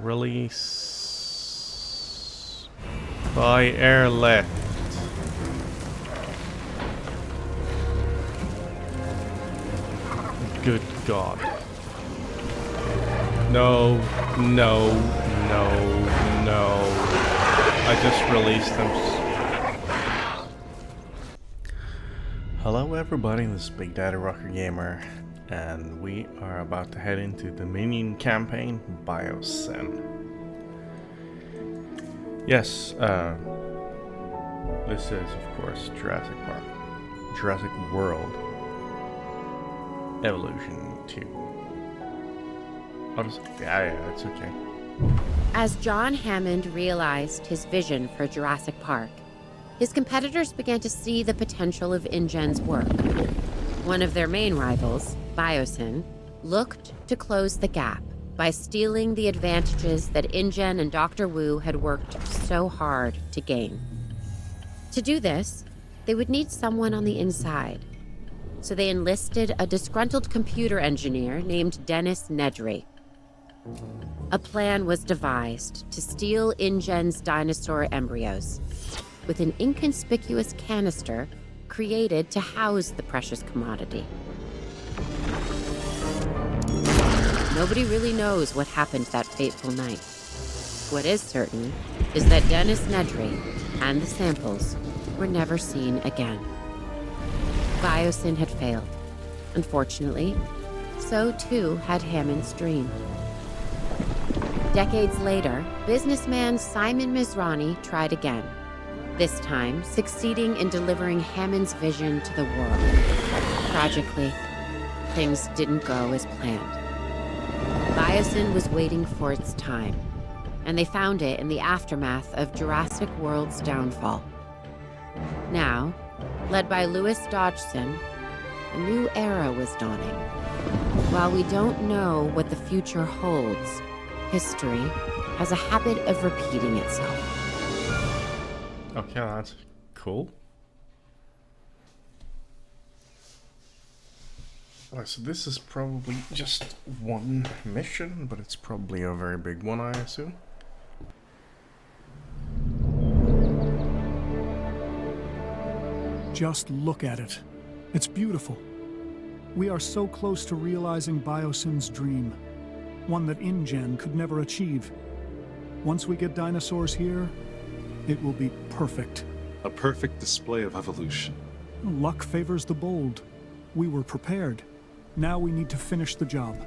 Release by airlift. Good God. No, no, no, no. I just released them. Hello everybody, this is Big Daddy Rocker Gamer, and we are about to head into the minion campaign, Biosyn. Yes, this is of course Jurassic World Evolution 2. Yeah, it's okay. As John Hammond realized his vision for Jurassic Park, his competitors began to see the potential of InGen's work. One of their main rivals, Biosyn, looked to close the gap by stealing the advantages that InGen and Dr. Wu had worked so hard to gain. To do this, they would need someone on the inside. So they enlisted a disgruntled computer engineer named Dennis Nedry. A plan was devised to steal InGen's dinosaur embryos, with an inconspicuous canister created to house the precious commodity. Nobody really knows what happened that fateful night. What is certain is that Dennis Nedry and the samples were never seen again. Biosyn had failed. Unfortunately, so too had Hammond's dream. Decades later, businessman Simon Mizrahi tried again, this time succeeding in delivering Hammond's vision to the world. Tragically, things didn't go as planned. Biosyn was waiting for its time, and they found it in the aftermath of Jurassic World's downfall. Now, led by Louis Dodgson, a new era was dawning. While we don't know what the future holds, history has a habit of repeating itself. Okay, that's cool. Alright, so this is probably just one mission, but it's probably a very big one, I assume. Just look at it. It's beautiful. We are so close to realizing Biosyn's dream, one that InGen could never achieve. Once we get dinosaurs here, it will be perfect. A perfect display of evolution. Luck favors the bold. We were prepared. Now we need to finish the job.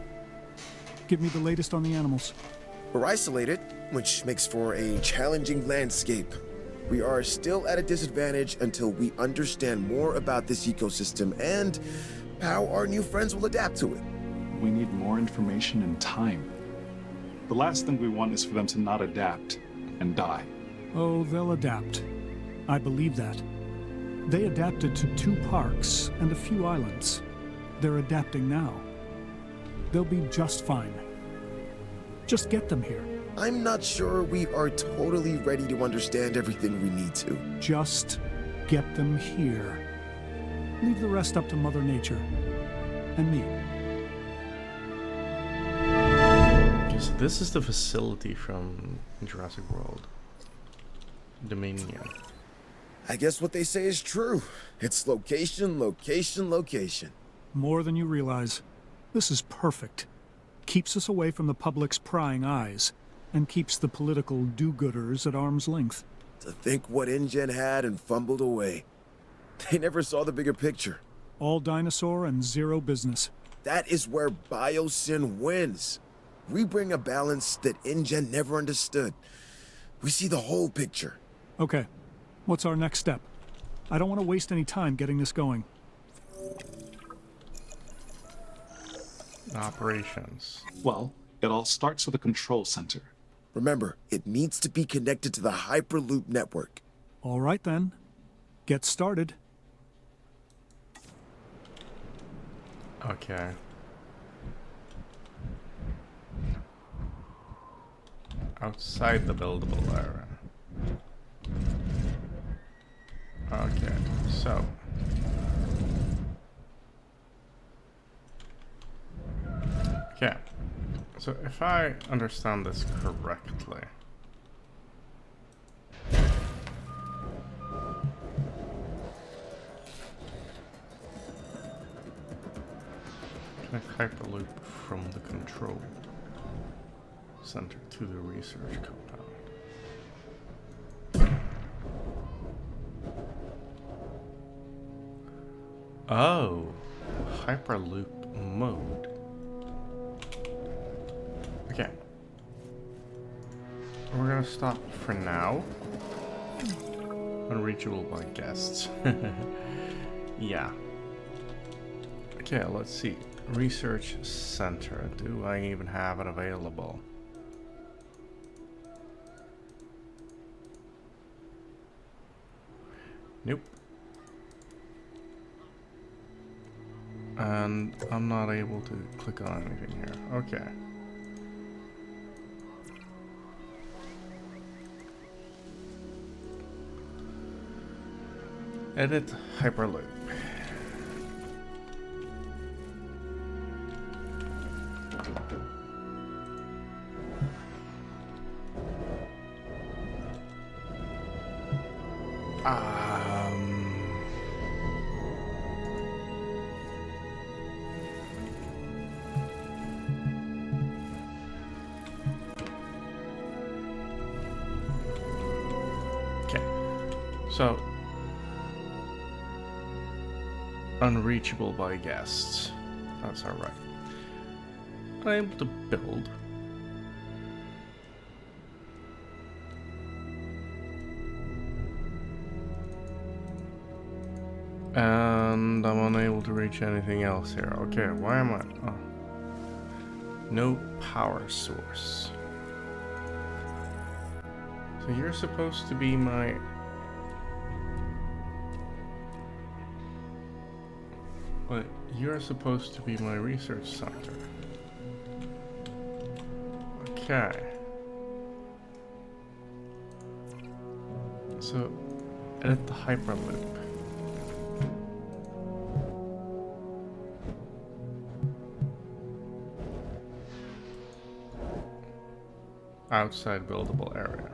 Give me the latest on the animals. We're isolated, which makes for a challenging landscape. We are still at a disadvantage until we understand more about this ecosystem and how our new friends will adapt to it. We need more information and time. The last thing we want is for them to not adapt and die. Oh, they'll adapt. I believe that. They adapted to 2 parks and a few islands. They're adapting now. They'll be just fine. Just get them here. I'm not sure we are totally ready to understand everything we need to. Just get them here. Leave the rest up to Mother Nature. And me. Okay, so this is the facility from Jurassic World Dominion. I guess what they say is true. It's location, location, location. More than you realize. This is perfect. Keeps us away from the public's prying eyes, and keeps the political do-gooders at arm's length. To think what InGen had and fumbled away. They never saw the bigger picture. All dinosaur and zero business. That is where Biosyn wins. We bring a balance that InGen never understood. We see the whole picture. Okay, what's our next step? I don't want to waste any time getting this going. Operations. Well, it all starts with a control center. Remember, it needs to be connected to the Hyperloop network. All right then. Get started. Okay. Outside the buildable area. Okay, so So if I understand this correctly, connect Hyperloop from the control center to the research compound. Oh, Hyperloop mode. Okay. We're gonna stop for now. Unreachable by guests. Yeah. Okay, let's see. Research center. Do I even have it available? Nope. And I'm not able to click on anything here. Okay. Edit Hyperloop. Okay. So unreachable by guests. That's alright. Unable to build. And I'm unable to reach anything else here. Okay, why am I? Oh. No power source. So you're supposed to be my... But you're supposed to be my research center. Okay. So, edit the Hyperloop. Outside buildable area.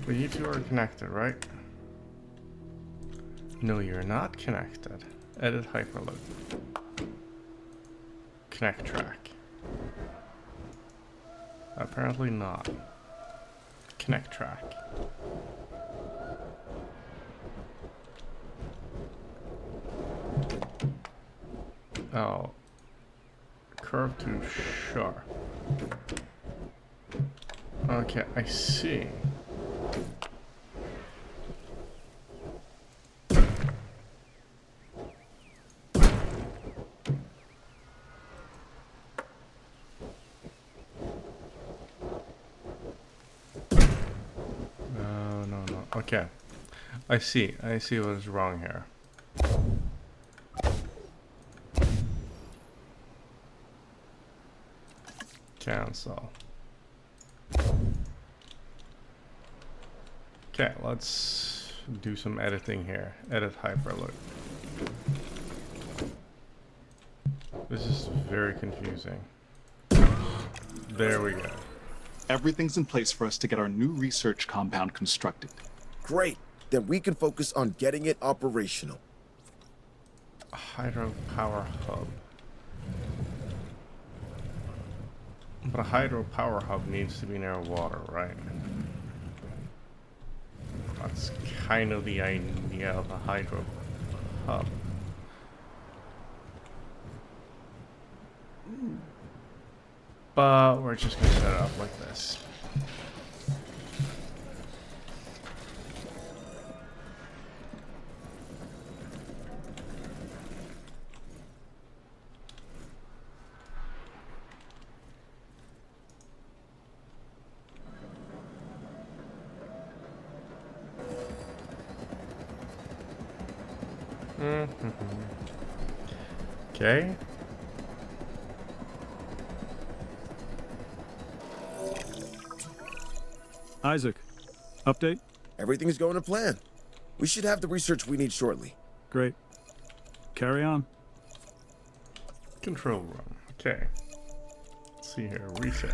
But you two are connected, right? No, you're not connected. Edit Hyperloop. Connect track. Apparently not. Connect track. Oh. Curve too sharp. Okay, I see. No. Okay. I see what is wrong here. Cancel. Okay, let's do some editing here. Edit Hyperloop. This is very confusing. There we go. Everything's in place for us to get our new research compound constructed. Great. Then we can focus on getting it operational. A hydropower hub. But a hydropower hub needs to be near water, right? That's kind of the idea of a hydro hub. But we're just gonna set it up like this. Okay. Isaac, update? Everything's going to plan. We should have the research we need shortly. Great. Carry on. Control room. Okay. Let's see here, research.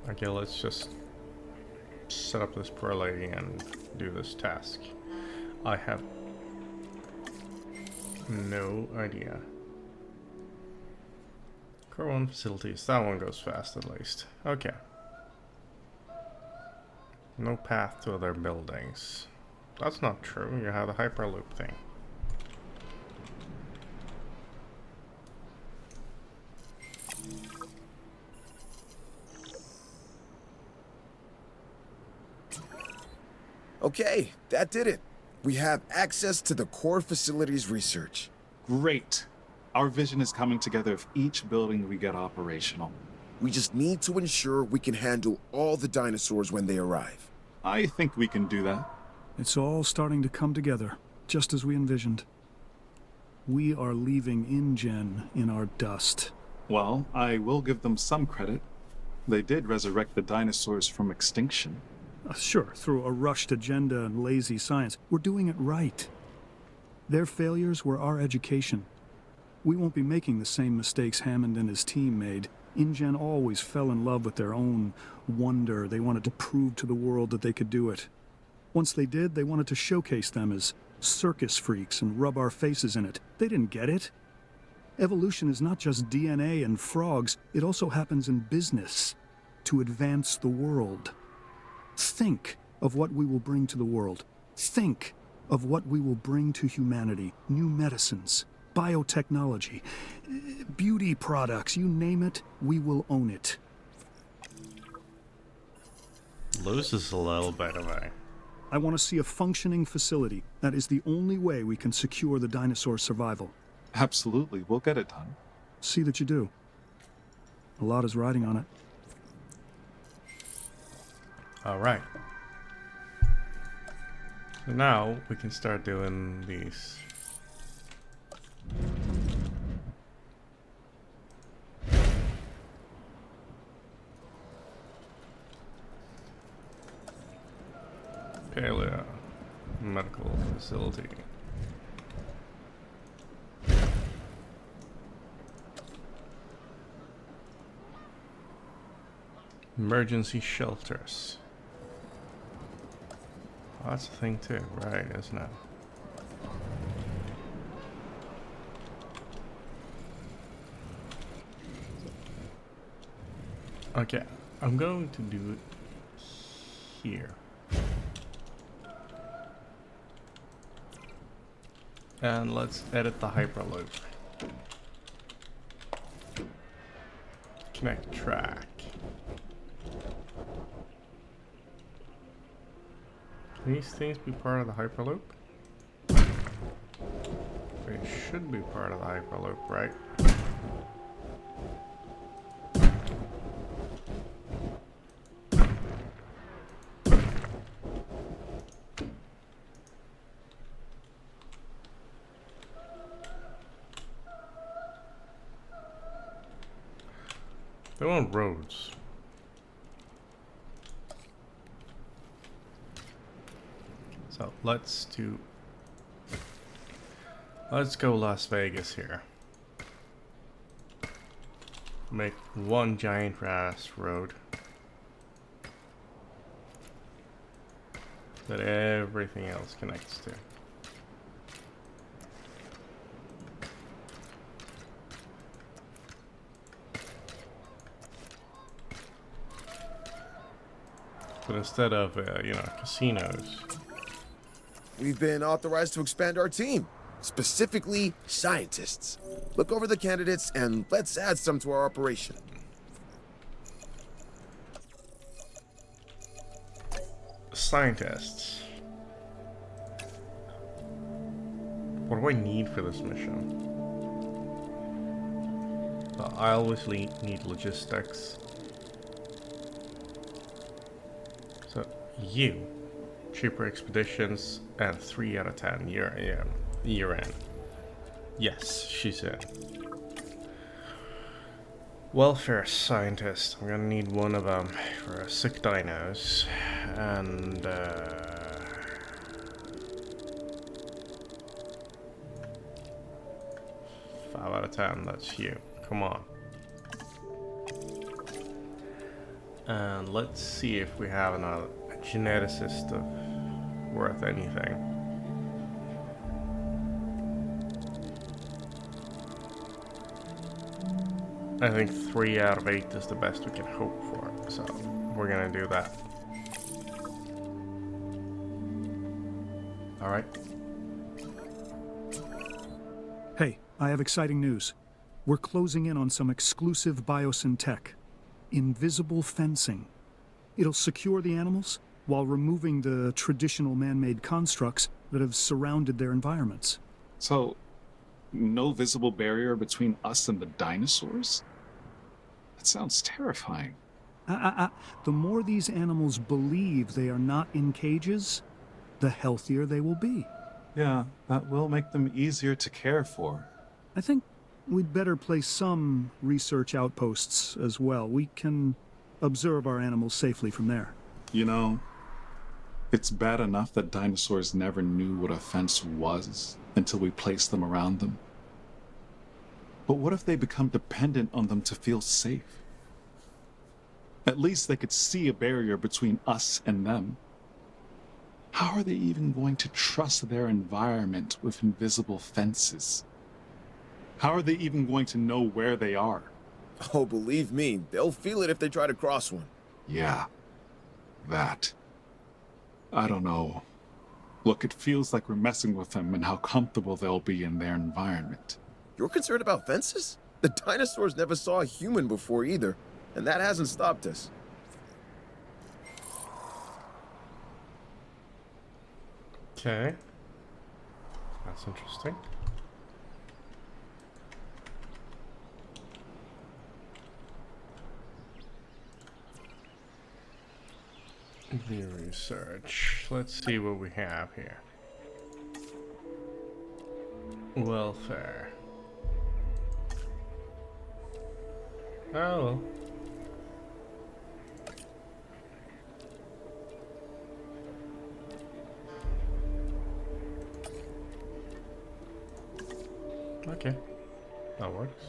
Okay, let's just set up this poor lady and do this task. I have no idea. Core 1 facilities, that one goes fast at least. Okay. No path to other buildings. That's not true, you have the hyperloop thing. Okay, that did it. We have access to the core facilities research. Great. Our vision is coming together if each building we get operational. We just need to ensure we can handle all the dinosaurs when they arrive. I think we can do that. It's all starting to come together, just as we envisioned. We are leaving InGen in our dust. Well, I will give them some credit. They did resurrect the dinosaurs from extinction. Sure, through a rushed agenda and lazy science. We're doing it right. Their failures were our education. We won't be making the same mistakes Hammond and his team made. InGen always fell in love with their own wonder. They wanted to prove to the world that they could do it. Once they did, they wanted to showcase them as circus freaks and rub our faces in it. They didn't get it. Evolution is not just DNA and frogs. It also happens in business to advance the world. Think of what we will bring to the world. Think of what we will bring to humanity. New medicines, biotechnology, beauty products, you name it, we will own it. Loses a little bit of a... I want to see a functioning facility. That is the only way we can secure the dinosaur survival. Absolutely, we'll get it done. See that you do. A lot is riding on it. Alright. So now we can start doing these. Paleo medical facility. Emergency shelters. Oh, that's a thing too, right, isn't it? Okay, I'm going to do it here. And let's edit the hyperloop. Connect track. Can these things be part of the hyperloop? They should be part of the hyperloop, right? They want roads. So let's go Las Vegas here. Make one giant ass road that everything else connects to. But instead of, casinos. We've been authorized to expand our team, specifically scientists. Look over the candidates and let's add some to our operation. Scientists. What do I need for this mission? I always need logistics. So, you. Cheaper expeditions and 3 out of 10. You're in. Yes, she's in. Welfare scientist. I'm gonna need one of them for sick dinos. and 5 out of 10, that's you. Come on. And let's see if we have a geneticist worth anything. I think 3 out of 8 is the best we can hope for, so we're gonna do that. Alright. Hey, I have exciting news. We're closing in on some exclusive Biosyn tech. Invisible fencing. It'll secure the animals while removing the traditional man-made constructs that have surrounded their environments. So, no visible barrier between us and the dinosaurs? That sounds terrifying. The more these animals believe they are not in cages, the healthier they will be. Yeah, that will make them easier to care for. I think we'd better place some research outposts as well. We can observe our animals safely from there. You know, it's bad enough that dinosaurs never knew what a fence was until we placed them around them. But what if they become dependent on them to feel safe? At least they could see a barrier between us and them. How are they even going to trust their environment with invisible fences? How are they even going to know where they are? Oh, believe me, they'll feel it if they try to cross one. Yeah, that. I don't know. Look, it feels like we're messing with them and how comfortable they'll be in their environment. You're concerned about fences? The dinosaurs never saw a human before either, and that hasn't stopped us. Okay. That's interesting. The research. Let's see what we have here. Welfare. Oh well. Okay, that works.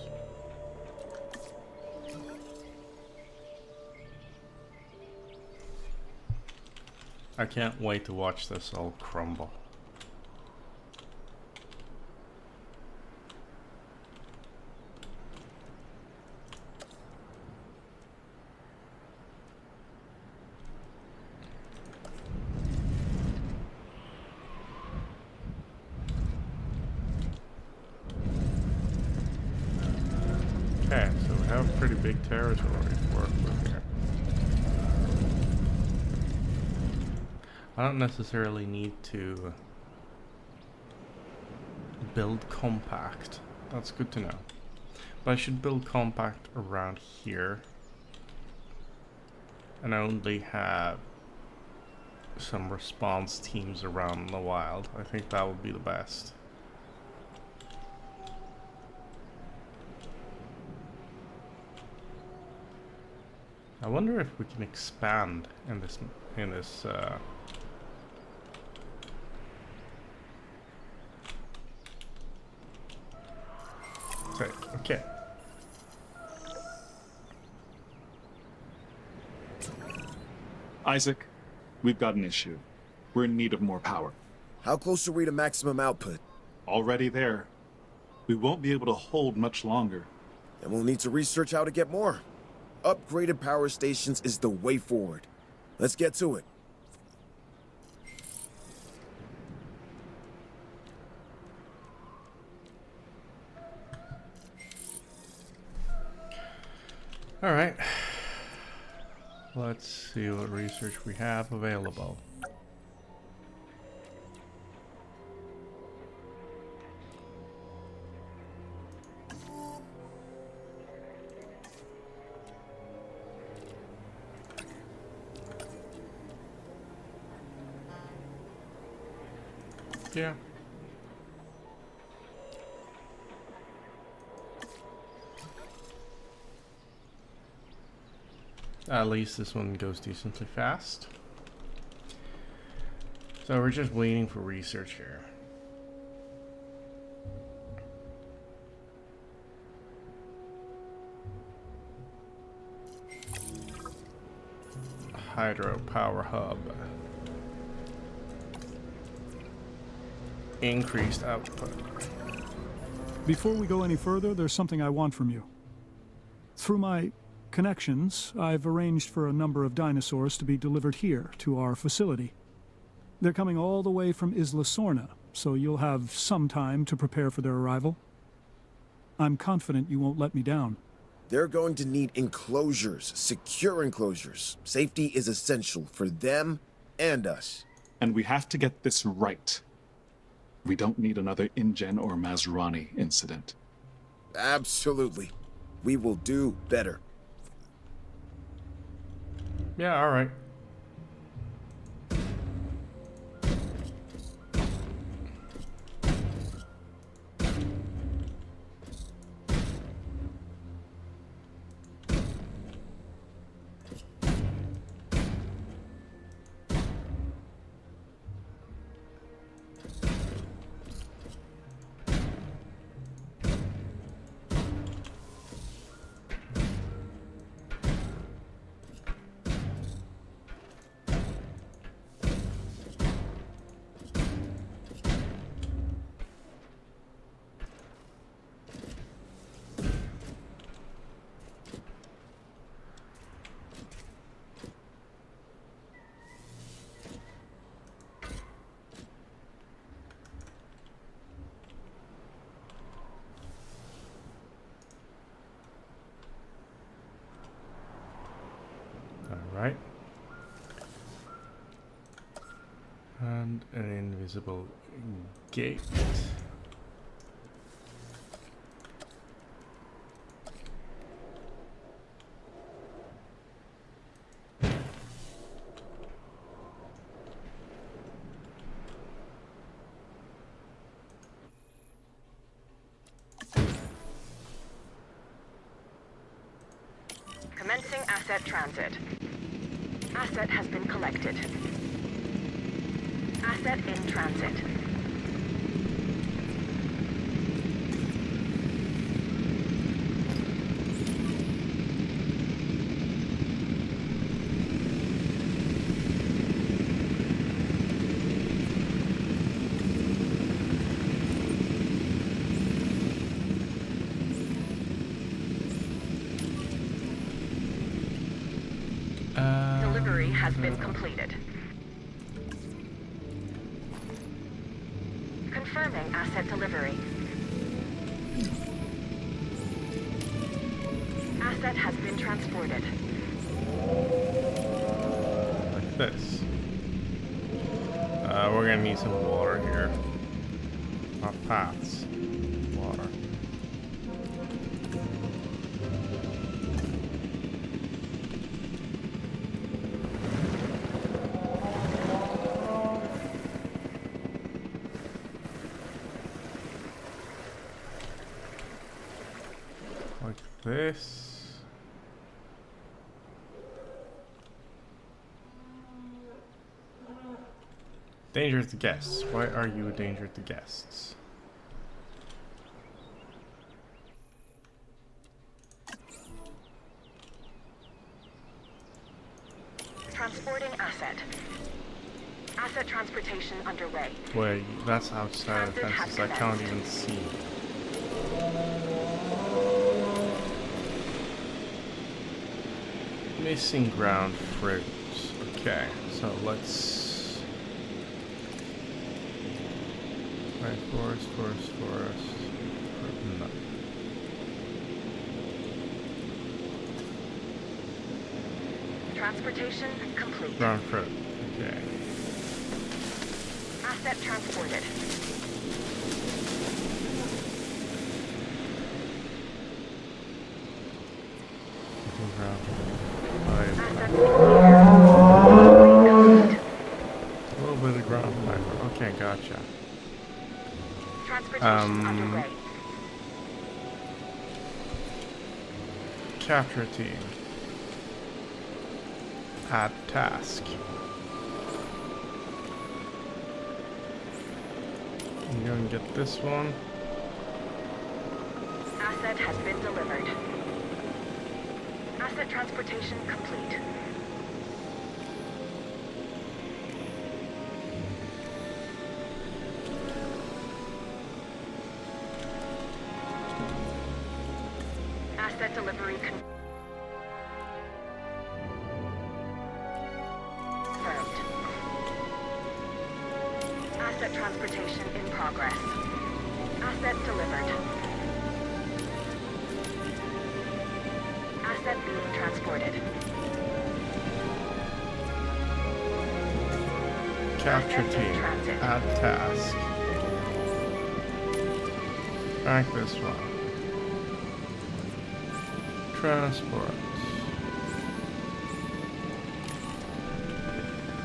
I can't wait to watch this all crumble. Okay, so we have a pretty big territory to work with here. I don't necessarily need to build compact. That's good to know. But I should build compact around here. And only have some response teams around the wild. I think that would be the best. I wonder if we can expand in this okay. Isaac, we've got an issue. We're in need of more power. How close are we to maximum output? Already there. We won't be able to hold much longer. Then we'll need to research how to get more. Upgraded power stations is the way forward. Let's get to it. All right. Let's see what research we have available. Yeah. At least this one goes decently fast. So we're just waiting for research here. Hydropower hub. Increased output. Before we go any further, there's something I want from you. Through my connections, I've arranged for a number of dinosaurs to be delivered here to our facility. They're coming all the way from Isla Sorna, so you'll have some time to prepare for their arrival. I'm confident you won't let me down. They're going to need enclosures, secure enclosures. Safety is essential for them and us. And we have to get this right. We don't need another InGen or Mazrani incident. Absolutely. We will do better. Yeah, alright. Alright. And an invisible gate. Commencing asset transit. Asset has been collected. Asset in transit. Delivery has been completed. Confirming asset delivery. Asset has been transported. Like this. We're gonna need some water here. Not paths. Water. Like this. Danger to guests. Why are you a danger to guests? Transporting asset. Asset transportation underway. Wait, that's outside of the fences. I can't even see. Missing ground fruits. Okay, so let's. Right, forest. No. Transportation complete. Ground fruit. Okay. Asset transported. Ground Asset fiber. complete. A little bit of ground fiber. Okay, gotcha. Transportation underway. Capture team. Add task. I'm gonna get this one. Asset has been delivered. Asset transportation complete. Asset delivery confirmed. Asset transportation in progress. Asset delivered. Asset being transported. Capture Asset in team. transit. Add task. Back this one. Transport.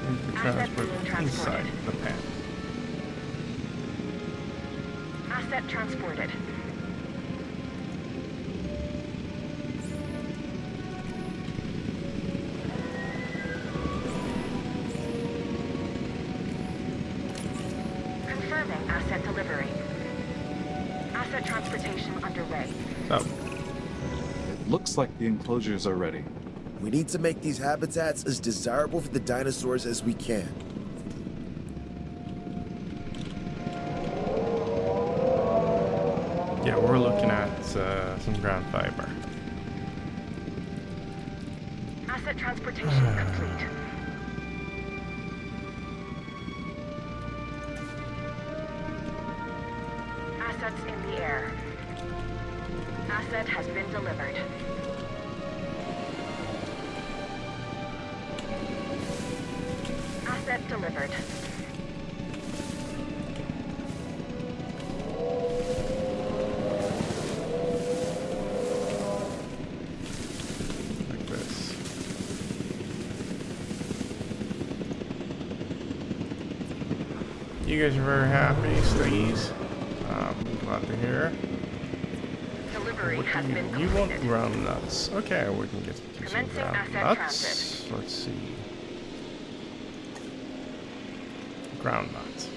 Use the Asset transport being inside transported. the pen. Asset transported. Confirming asset delivery. Asset transportation underway. So, Looks like the enclosures are ready. We need to make these habitats as desirable for the dinosaurs as we can. yeah, we're looking at some ground fiber. Asset transportation complete. Assets in the air. Asset has been delivered. Asset delivered. Like this. You guys are very happy, Sleaze. I'm glad to hear. Delivery has been You want completed. ground nuts. Okay, we can get to some Commencing ground asset nuts. transit. Let's see. Ground nuts.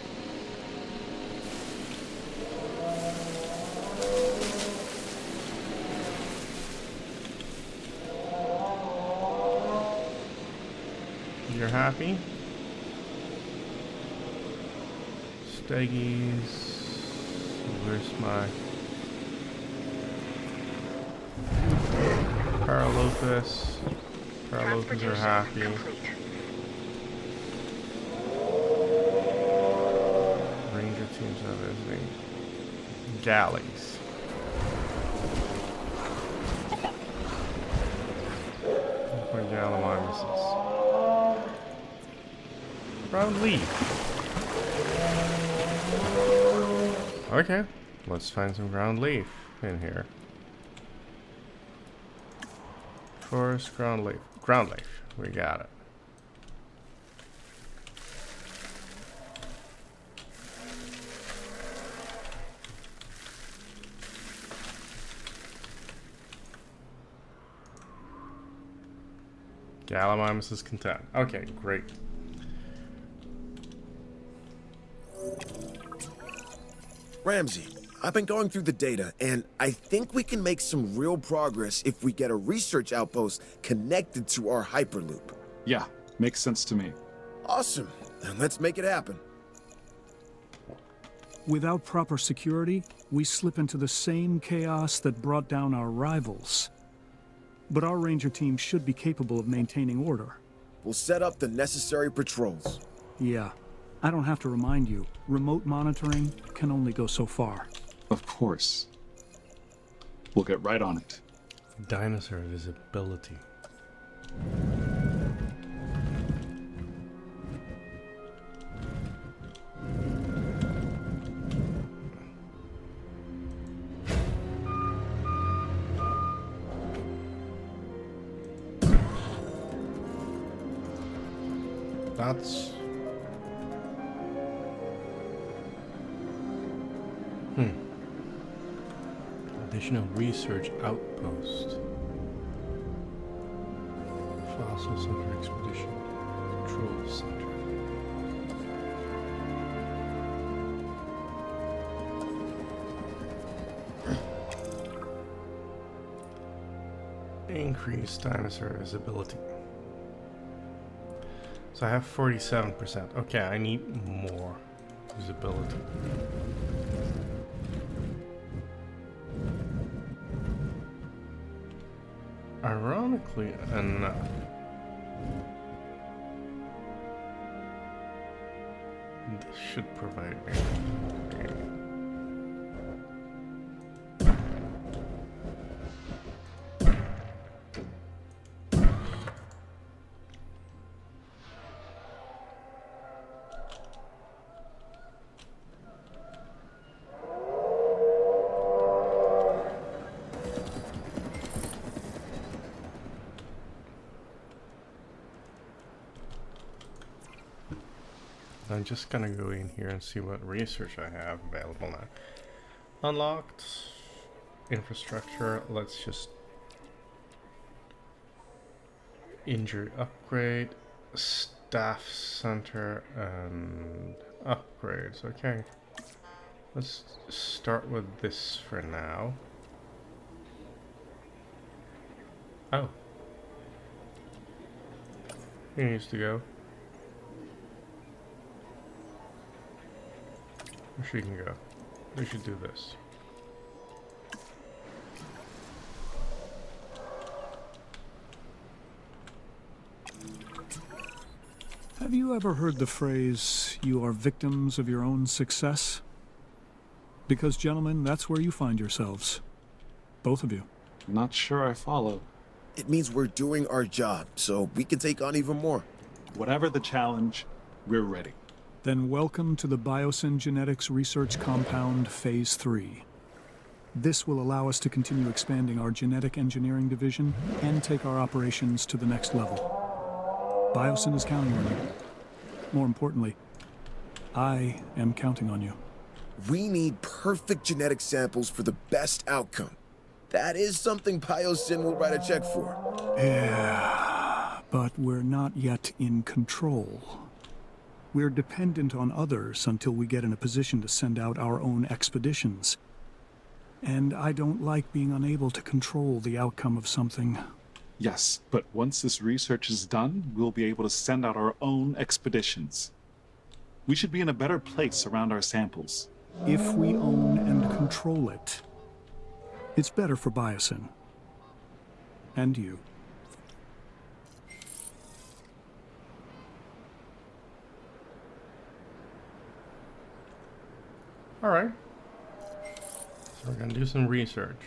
You're happy? Steggies. Where's my Paralopus? Paralopus are Transportation happy. complete. Ranger teams are visiting. Galleys. For Gallimimuses. Ground leaf. Okay, let's find some ground leaf in here. Forest ground leaf. Ground leaf. We got it. Gallimimus is content. Okay, great. Ramsey, I've been going through the data, and I think we can make some real progress if we get a research outpost connected to our Hyperloop. Yeah, makes sense to me. Awesome. Then let's make it happen. Without proper security, we slip into the same chaos that brought down our rivals. But our ranger team should be capable of maintaining order. We'll set up the necessary patrols. Yeah, I don't have to remind you, remote monitoring can only go so far. Of course. We'll get right on it. Dinosaur visibility. That's... Additional research outpost. Fossil Center Expedition Control Center. Increase dinosaur visibility. So I have 47%. Okay, I need more visibility. Ironically enough, this should provide me. I'm just gonna go in here and see what research I have available now. Unlocked infrastructure. Let's just injury upgrade, staff center, and upgrades. Okay, let's start with this for now. Oh, he needs to go. She can go. We should do this. Have you ever heard the phrase, "You are victims of your own success"? Because, gentlemen, that's where you find yourselves. Both of you. Not sure I follow. It means we're doing our job, so we can take on even more. Whatever the challenge, we're ready. Then welcome to the Biosyn Genetics Research Compound Phase 3. This will allow us to continue expanding our genetic engineering division and take our operations to the next level. Biosyn is counting on you. More importantly, I am counting on you. We need perfect genetic samples for the best outcome. That is something Biosyn will write a check for. Yeah, but we're not yet in control. We're dependent on others until we get in a position to send out our own expeditions. And I don't like being unable to control the outcome of something. Yes, but once this research is done, we'll be able to send out our own expeditions. We should be in a better place around our samples. If we own and control it, it's better for Biosyn. And you. Alright. So we're gonna do some research.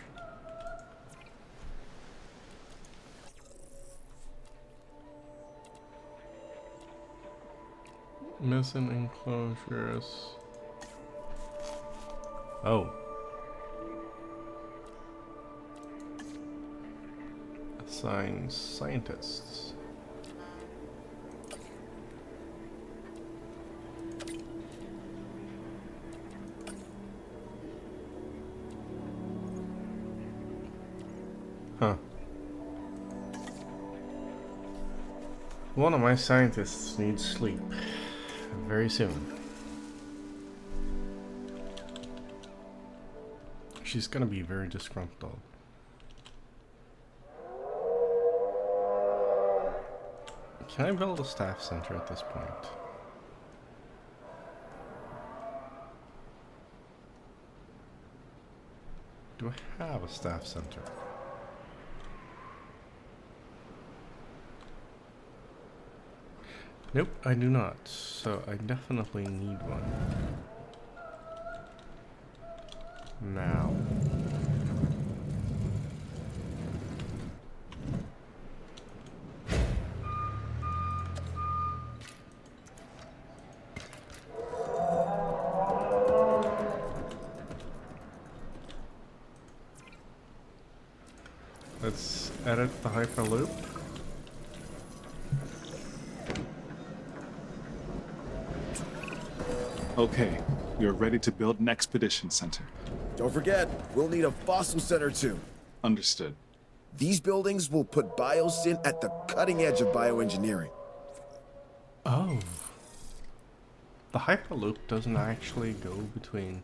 Missing enclosures. Oh. Assign scientists. Huh. One of my scientists needs sleep very soon. She's gonna be very disgruntled. Can I build a staff center at this point? Do I have a staff center? Nope, I do not. So I definitely need one. Now. Let's edit the Hyperloop. Okay, we are ready to build an expedition center. Don't forget, we'll need a fossil center too. Understood. These buildings will put Biosyn at the cutting edge of bioengineering. Oh. The Hyperloop doesn't actually go between...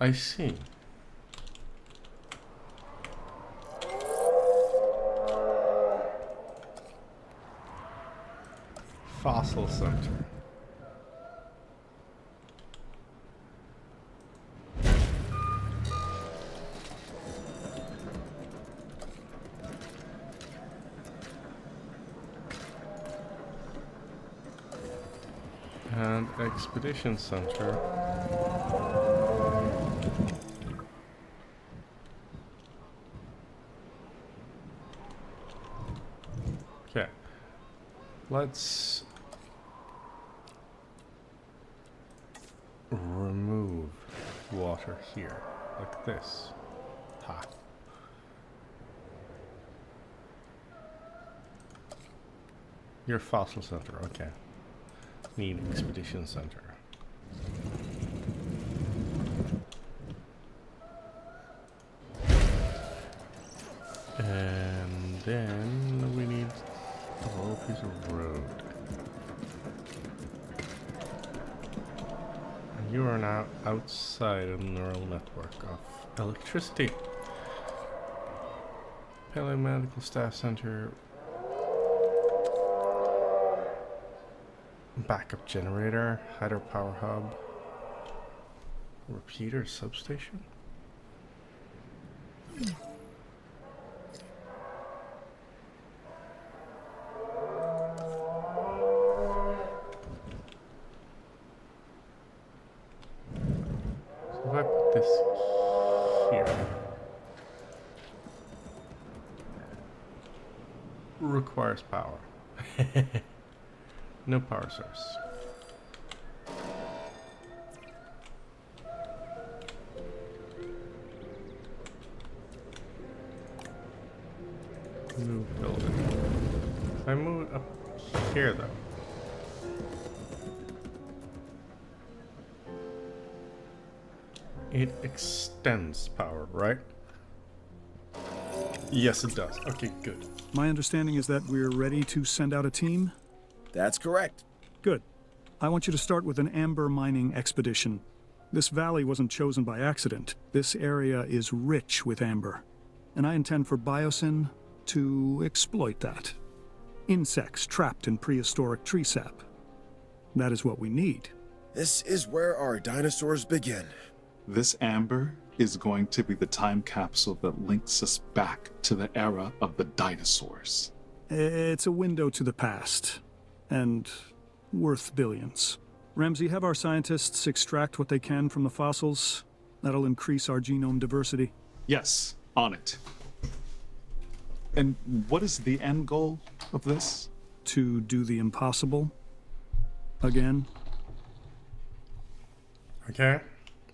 I see. Fossil center. And expedition center. Okay. Let's remove water here, like this. Ha. Your fossil center, okay. Need expedition center. And then we need a whole piece of road. And you are now outside of the neural network of electricity. Paramedical staff center. Backup generator, hydropower hub, repeater substation. So if I put this here, requires power. No power source. Move building. If I move it up here though. It extends power, right? Yes, it does. Okay, good. My understanding is that we're ready to send out a team? That's correct. Good. I want you to start with an amber mining expedition. This valley wasn't chosen by accident. This area is rich with amber. And I intend for Biosyn to exploit that. Insects trapped in prehistoric tree sap. That is what we need. This is where our dinosaurs begin. This amber is going to be the time capsule that links us back to the era of the dinosaurs. It's a window to the past. And worth billions. Ramsey, have our scientists extract what they can from the fossils. That'll increase our genome diversity. Yes, on it. And what is the end goal of this? To do the impossible. Again. Okay.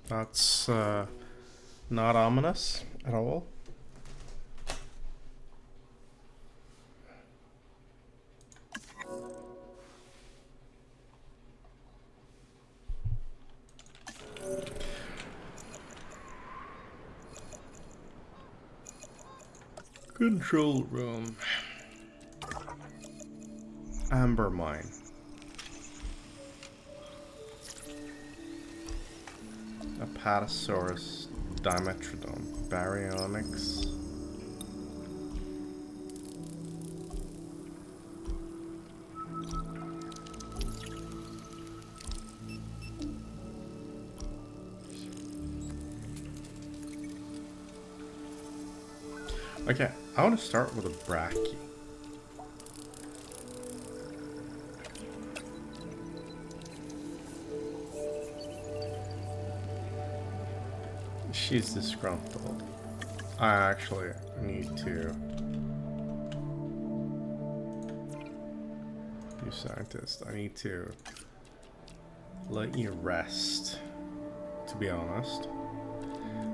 That's not ominous at all. Control room. Amber mine. Apatosaurus, Dimetrodon, Baryonyx. Okay, I want to start with a brachy. She's disgruntled. I actually need to... You scientist, I need to let you rest, to be honest.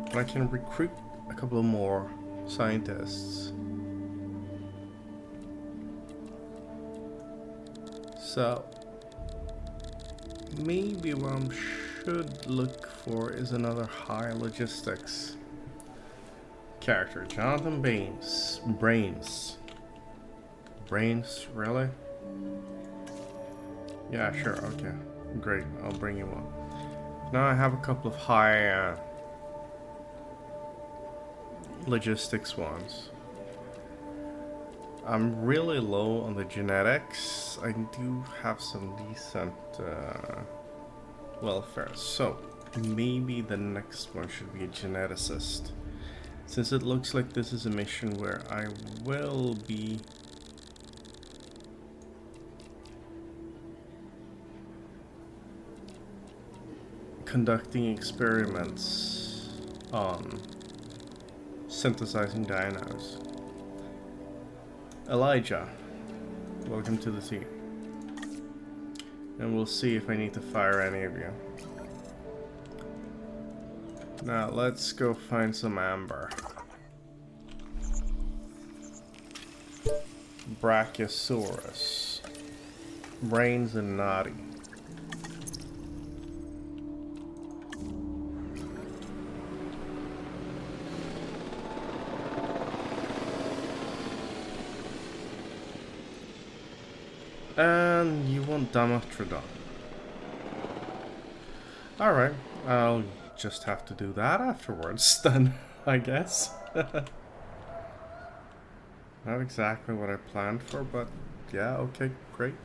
But I can recruit a couple of more scientists. So maybe what I should look for is another high logistics character. Jonathan Brains, really? Yeah, sure, okay. Great, I'll bring you one. Now I have a couple of high logistics ones. I'm really low on the genetics. I do have some decent welfare, so maybe the next one should be a geneticist. Since it looks like this is a mission where I will be conducting experiments on synthesizing dinos. Elijah, welcome to the team. And we'll see if I need to fire any of you. Now let's go find some amber. Brachiosaurus. Brains and naughty. And you want Dimetrodon. Alright, I'll just have to do that afterwards then, I guess. Not exactly what I planned for, but yeah, okay, great.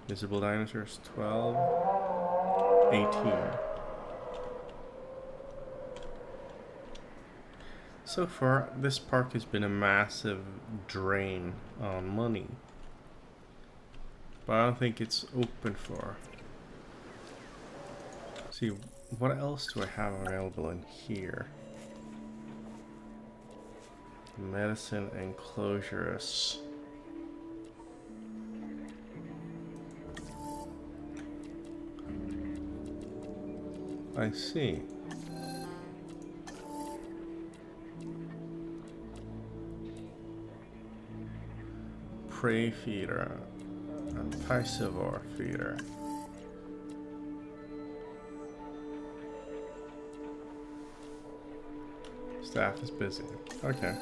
Visible dinosaurs, 12, 18. So far, this park has been a massive drain on money. But I don't think it's open for. See, what else do I have available in here? Medicine enclosures. I see. Prey feeder. And piscivore feeder. Staff is busy. Okay.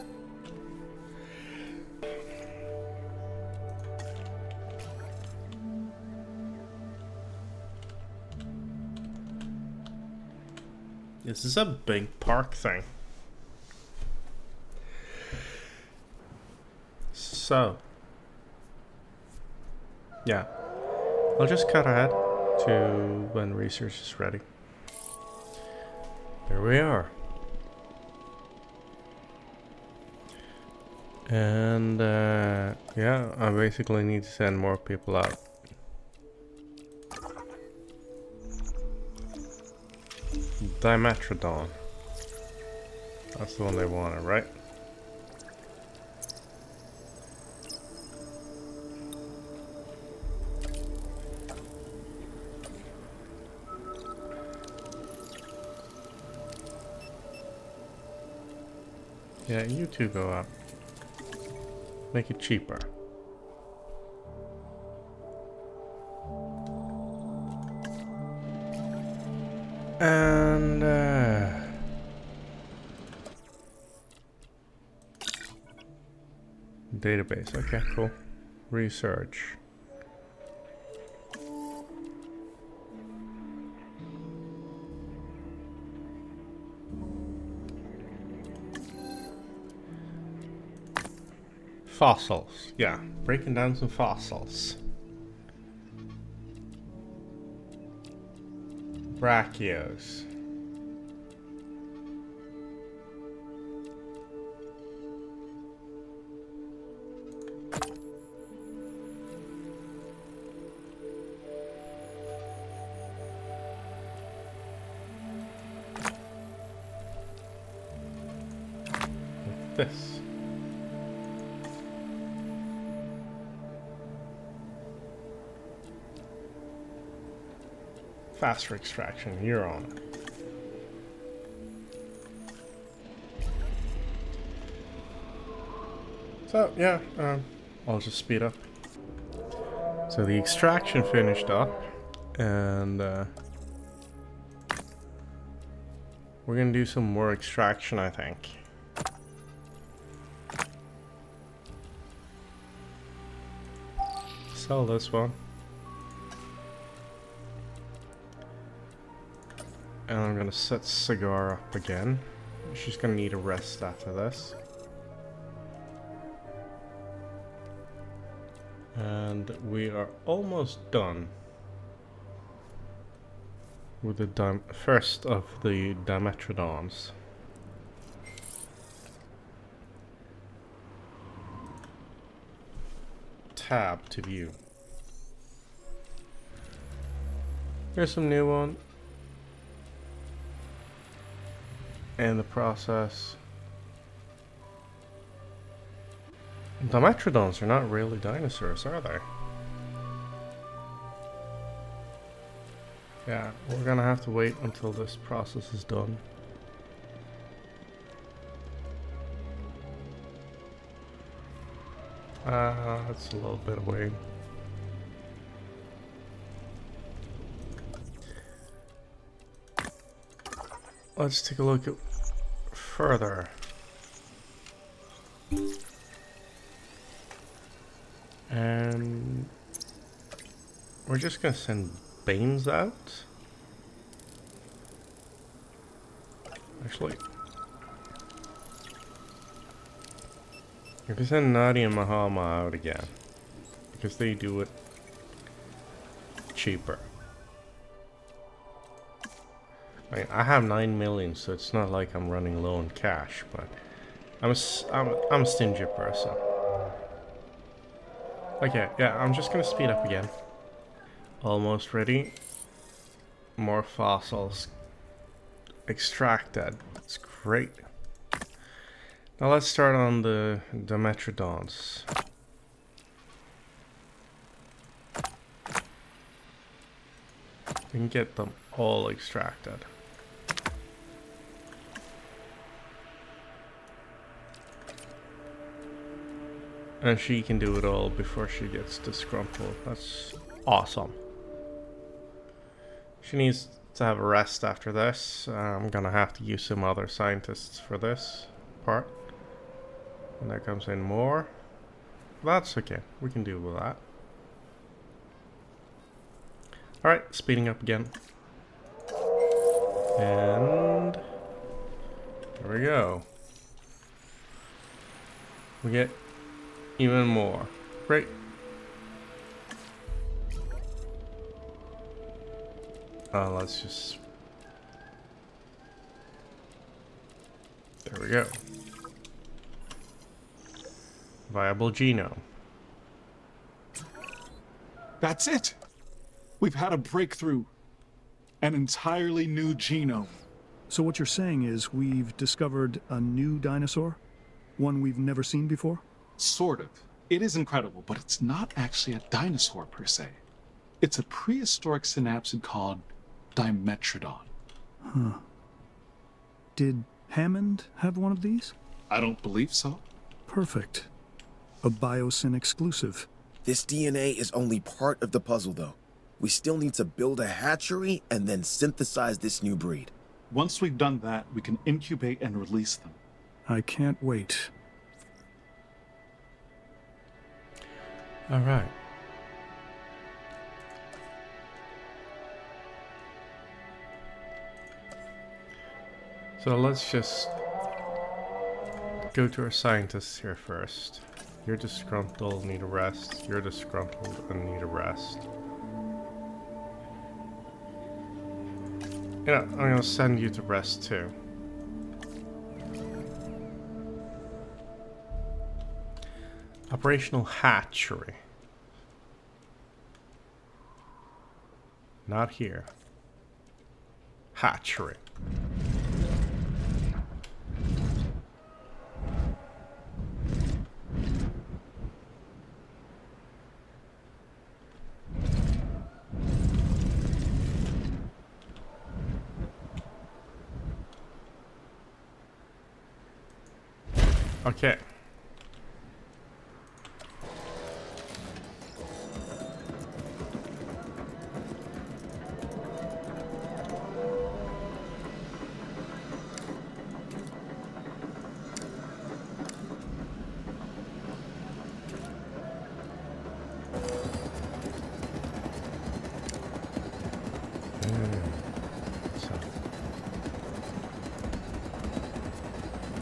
This is a big park thing. So. Yeah. I'll just cut ahead to when research is ready. Here we are. And yeah, I basically need to send more people out. Dimetrodon. That's the one they wanted, right? Yeah, you two go up. Make it cheaper. And database. Okay, cool. Research. Fossils. Yeah, breaking down some fossils. Brachios. Like this. Faster extraction, you're on it. So, yeah, I'll just speed up. So the extraction finished up, and we're gonna do some more extraction, I think. Sell this one. And I'm gonna set Cigar up again. She's gonna need a rest after this. And we are almost done with the first of the Dimetrodons. Tab to view. Here's some new one. And the process. Dimetrodons are not really dinosaurs, are they? Yeah, we're gonna have to wait until this process is done. That's a little bit away. Let's take a look at further. And we're just gonna send beams out. Actually, we can send Nadi and Mahama out again because they do it cheaper. I mean, I have 9 million, so it's not like I'm running low on cash, but I'm a stingy person. Okay, yeah, I'm just gonna speed up again. Almost ready. More fossils extracted. That's great. Now let's start on the Dimetrodons. We can get them all extracted. And she can do it all before she gets disgruntled. That's awesome. She needs to have a rest after this. I'm gonna have to use some other scientists for this part. And there comes in more. That's okay. We can deal with that. Alright, speeding up again. And there we go. We get even more. Great. Let's just... There we go. Viable genome. That's it! We've had a breakthrough. An entirely new genome. So what you're saying is we've discovered a new dinosaur? One we've never seen before? Sort of. It is incredible, but it's not actually a dinosaur per se. It's a prehistoric synapsid called Dimetrodon. Huh. Did Hammond have one of these? I don't believe so. Perfect. A Biosyn exclusive. This DNA is only part of the puzzle, though. We still need to build a hatchery and then synthesize this new breed. Once we've done that, we can incubate and release them. I can't wait. All right. So let's just go to our scientists here first. You're disgruntled, need a rest. You're disgruntled and need a rest. You know, I'm gonna send you to rest too. Operational hatchery. Not here. Hatchery. Okay. So,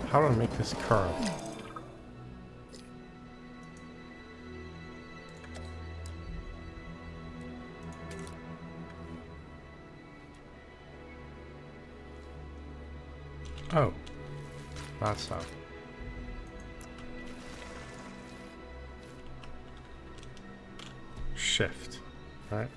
how do I make this curve? Oh, that's how. Shift, right?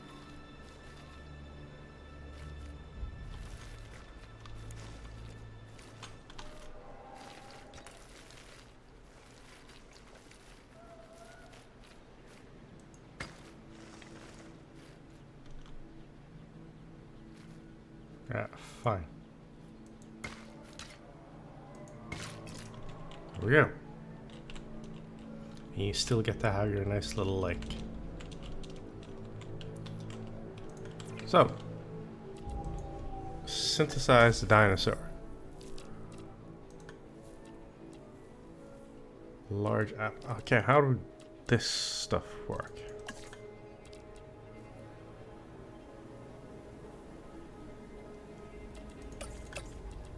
Yeah, fine. There we go. And you still get to have your nice little lake. So, synthesize the dinosaur. Large app. Okay, how did this stuff work?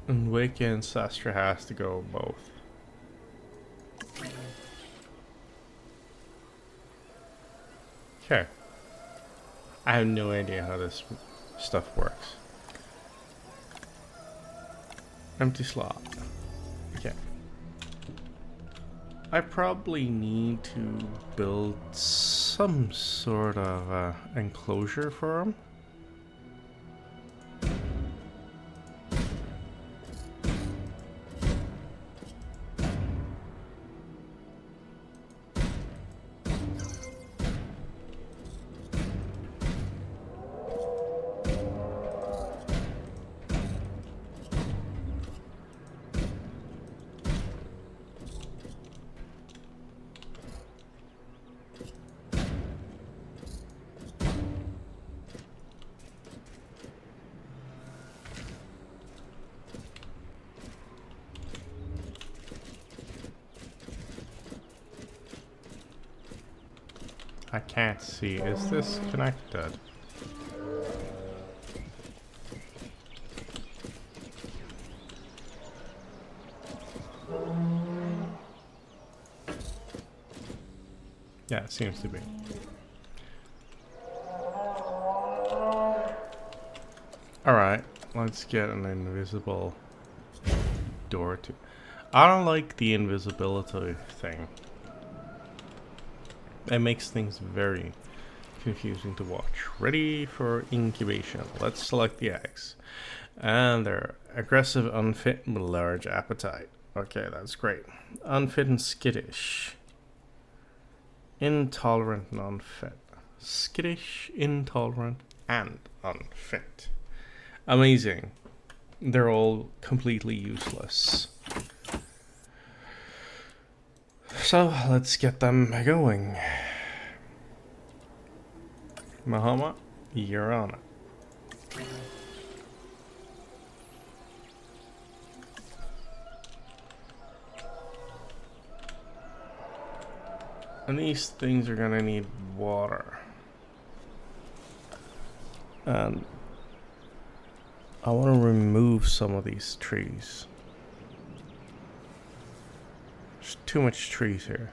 And Wake Ancestor has to go both. Okay. I have no idea how this stuff works. Empty slot. Okay. I probably need to build some sort of enclosure for him. I can't see. Is this connected? Yeah, it seems to be. Alright, let's get an invisible door to... I don't like the invisibility thing. It makes things very confusing to watch. Ready for incubation. Let's select the eggs. And they're aggressive, unfit, with large appetite. Okay, that's great. Unfit and skittish. Intolerant and unfit. Skittish, intolerant, and unfit. Amazing. They're all completely useless. So, let's get them going. Mahoma, you're on it. And these things are gonna need water. And I want to remove some of these trees. There's too much trees here.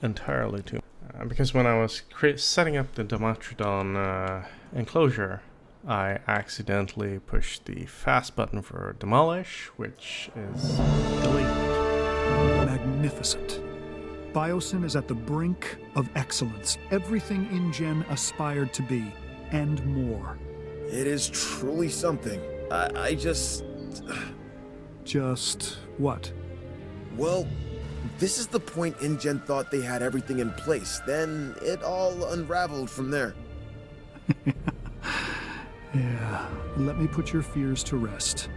Entirely too. Because when I was setting up the Dimetrodon enclosure, I accidentally pushed the fast button for demolish, which is delete. Magnificent. Biosyn is at the brink of excellence. Everything InGen aspired to be, and more. It is truly something. I just... Just what? Well, this is the point InGen thought they had everything in place. Then it all unraveled from there. Yeah, let me put your fears to rest.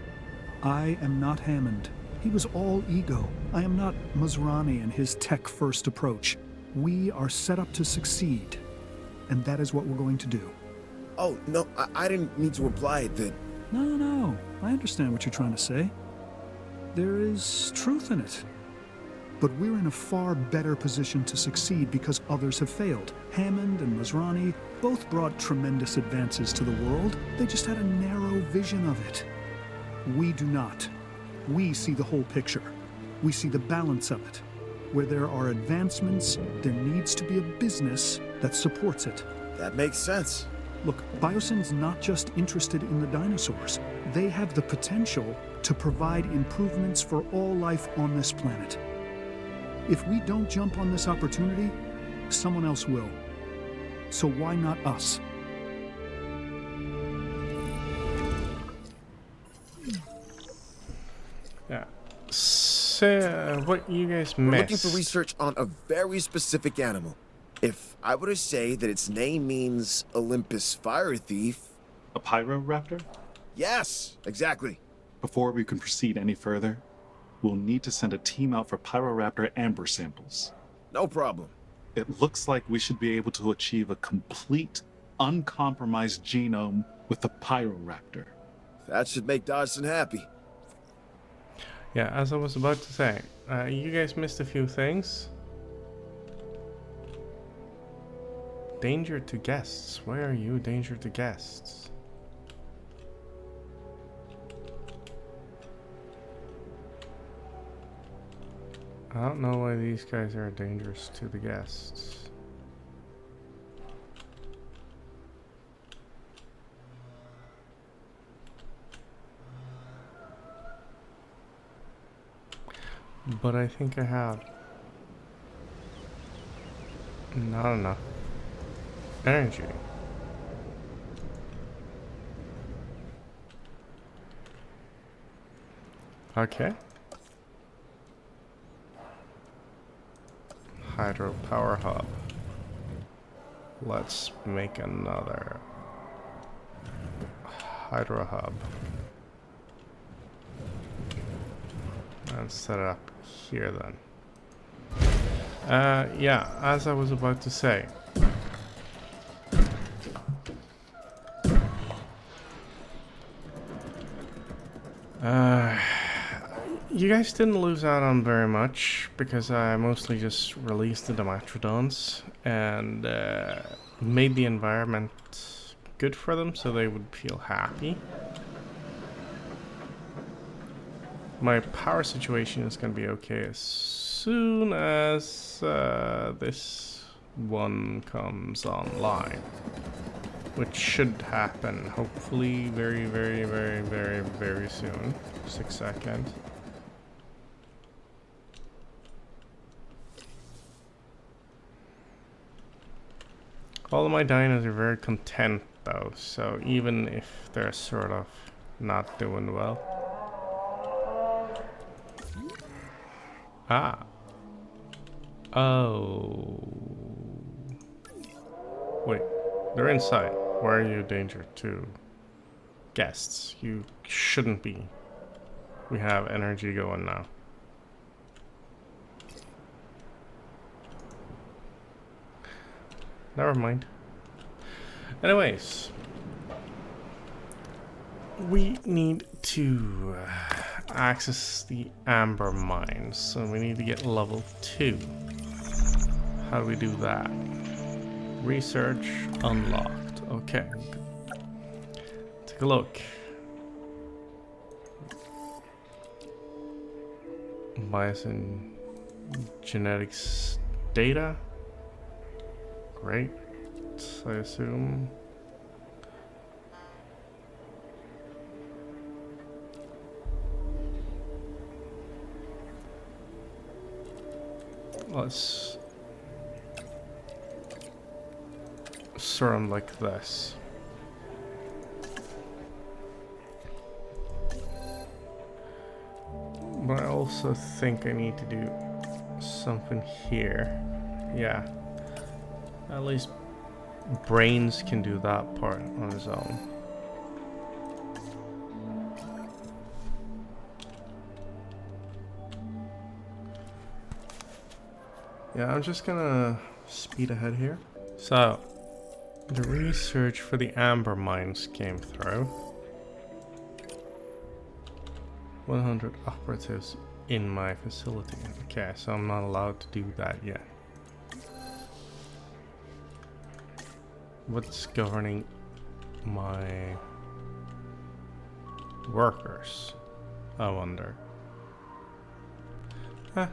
I am not Hammond. He was all ego. I am not Masrani and his tech-first approach. We are set up to succeed, and that is what we're going to do. Oh, no, I didn't mean to imply that... No, I understand what you're trying to say. There is truth in it. But we're in a far better position to succeed because others have failed. Hammond and Masrani both brought tremendous advances to the world. They just had a narrow vision of it. We do not. We see the whole picture. We see the balance of it. Where there are advancements, there needs to be a business that supports it. That makes sense. Look, Biosyn's not just interested in the dinosaurs. They have the potential to provide improvements for all life on this planet. If we don't jump on this opportunity, someone else will. So why not us? Yeah. So, what you guys We're looking missed? for research on a very specific animal. If I were to say that its name means Olympus Fire Thief... A pyroraptor? Yes, exactly. Before we can proceed any further, we'll need to send a team out for pyroraptor amber samples. No problem. It looks like we should be able to achieve a complete, uncompromised genome with the pyroraptor. That should make Dodson happy. Yeah, as I was about to say, you guys missed a few things. Danger to guests. Where are you? Danger to guests. I don't know why these guys are dangerous to the guests. But I think I have not enough energy. Okay. Hydropower hub. Let's make another hydro hub and set it up here then. Yeah, as I was about to say, you guys didn't lose out on very much because I mostly just released the Dimetrodons and made the environment good for them so they would feel happy. My power situation is going to be okay as soon as this one comes online, which should happen hopefully very, very, very, very, very soon. 6 seconds. All of my dinos are very content though, so even if they're sort of not doing well. Ah. Oh. Wait, they're inside. Why are you a danger to guests? You shouldn't be. We have energy going now. Never mind. Anyways, we need to access the amber mines, so we need to get level 2. How do we do that? Research unlocked. Okay. Take a look. Biosyn genetics data. Great, I assume. Let's sort them like this. But I also think I need to do something here. Yeah. At least Brains can do that part on his own. Yeah, I'm just gonna speed ahead here. So, the research for the amber mines came through. 100 operatives in my facility. Okay, so I'm not allowed to do that yet. What's governing my workers? I wonder. Huh.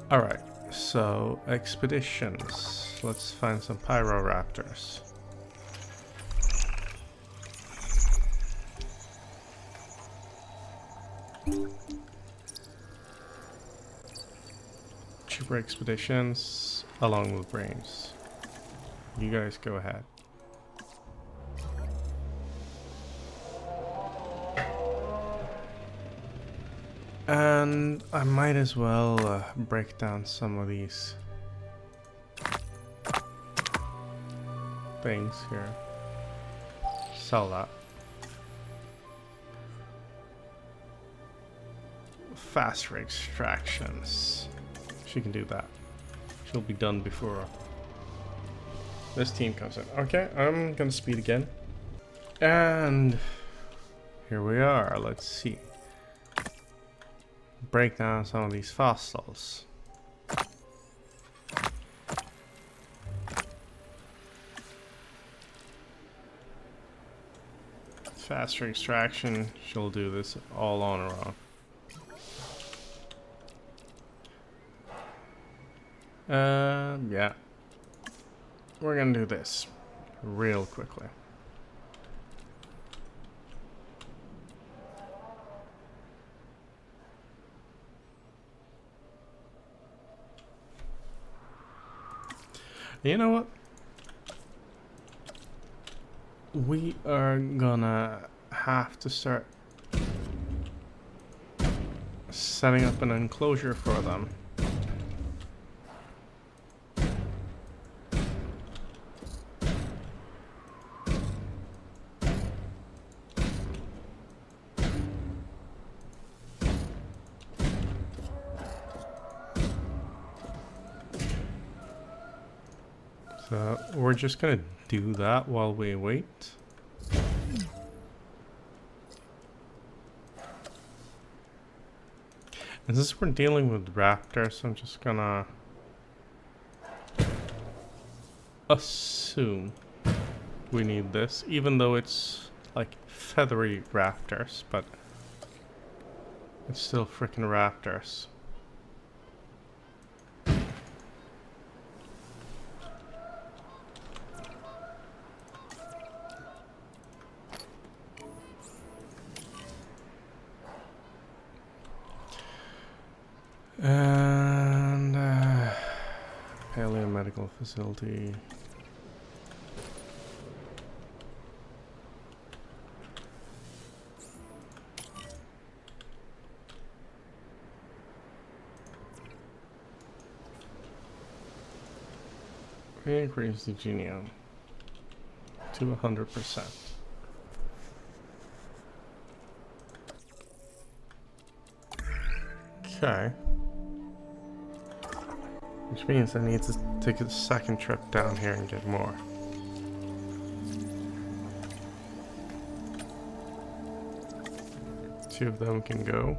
Alright, so expeditions. Let's find some pyroraptors. cheaper expeditions along with brains. You guys go ahead. And I might as well break down some of these things here. Sell that. Faster extractions. She can do that. She'll be done before this team comes in. Okay, I'm gonna speed again. And here we are. Let's see. Break down some of these fossils. Faster extraction. She'll do this all on her own. Yeah. We're gonna do this real quickly. You know what? We are gonna have to start setting up an enclosure for them. So we're just gonna do that while we wait. And since we're dealing with raptors, I'm just gonna assume we need this, even though it's like feathery raptors, but it's still freaking raptors. And paleo medical facility. We increase the genome to 100%. Okay. Which means I need to take a second trip down here and get more. Two of them can go.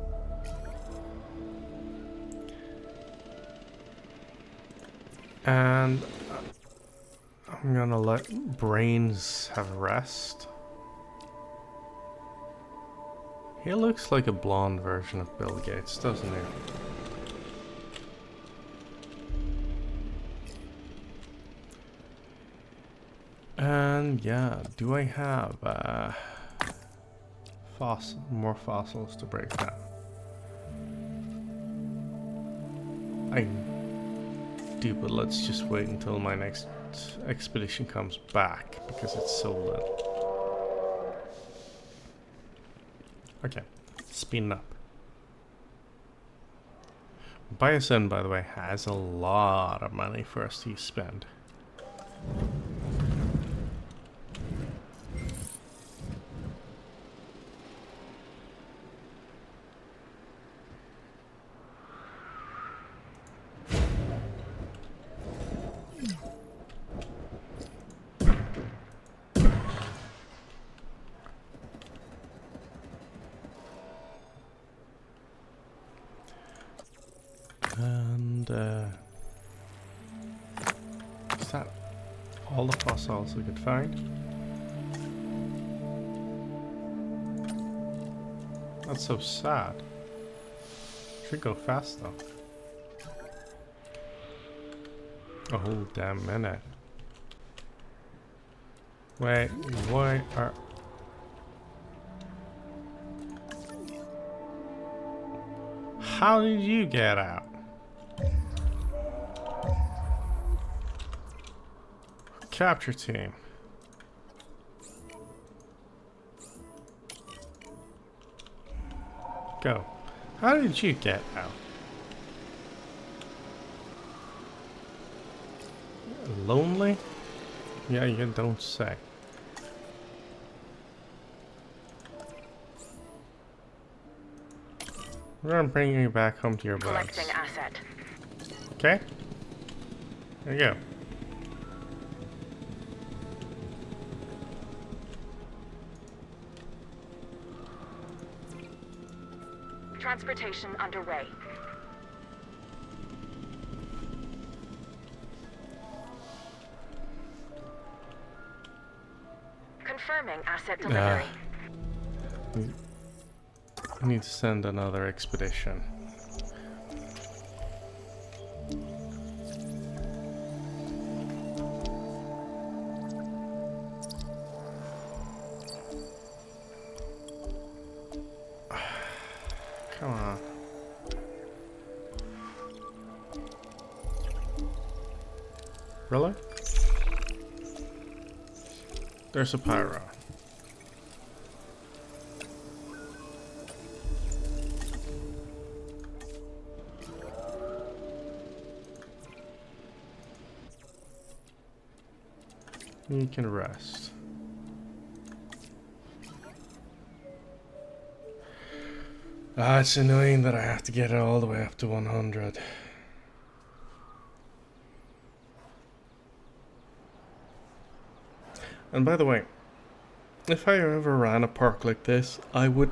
And I'm gonna let brains have a rest. He looks like a blonde version of Bill Gates, doesn't he? And yeah, do I have more fossils to break down? I do, but let's just wait until my next expedition comes back because it's so little. Okay, speeding up. Biosyn, by the way, has a lot of money for us to spend. And is that all the fossils we could find? That's so sad. Should go fast though. A whole damn minute. Wait, why are... How did you get out? Capture team. Go. How did you get out? Lonely? Yeah, you don't say. We're gonna bring you back home to your buds. Collecting asset. Okay? There you go. Transportation underway. Confirming asset delivery. We need to send another expedition. Come on. Really? There's a pyro. You can rest. Ah, it's annoying that I have to get it all the way up to 100. And by the way, if I ever ran a park like this, I would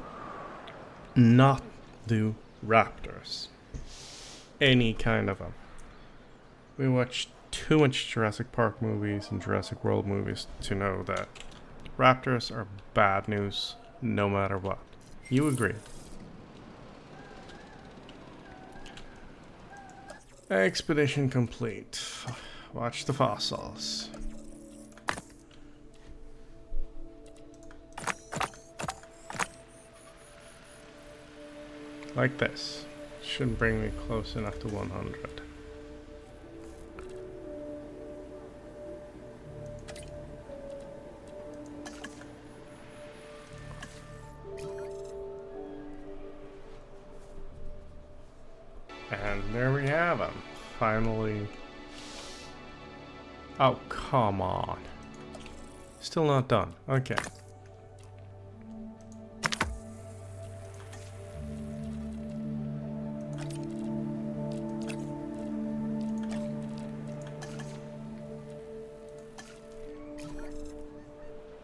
not do raptors. Any kind of them. We watched too much Jurassic Park movies and Jurassic World movies to know that raptors are bad news no matter what. You agree? Expedition complete. Watch the fossils. Like this. Shouldn't bring me close enough to 100. And there we have them. Finally. Oh, come on. Still not done. Okay.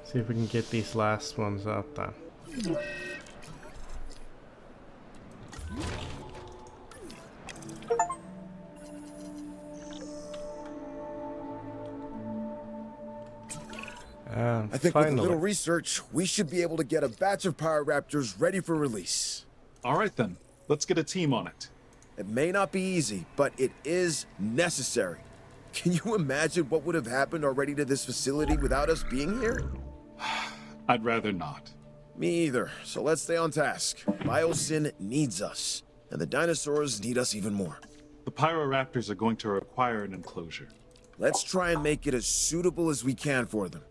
See if we can get these last ones out then. And I think with a finally, little research, we should be able to get a batch of Raptors ready for release. All right then, let's get a team on it. It may not be easy, but it is necessary. Can you imagine what would have happened already to this facility without us being here? I'd rather not. Me either, so let's stay on task. Biosyn needs us, and the dinosaurs need us even more. The Pyroraptors are going to require an enclosure. Let's try and make it as suitable as we can for them.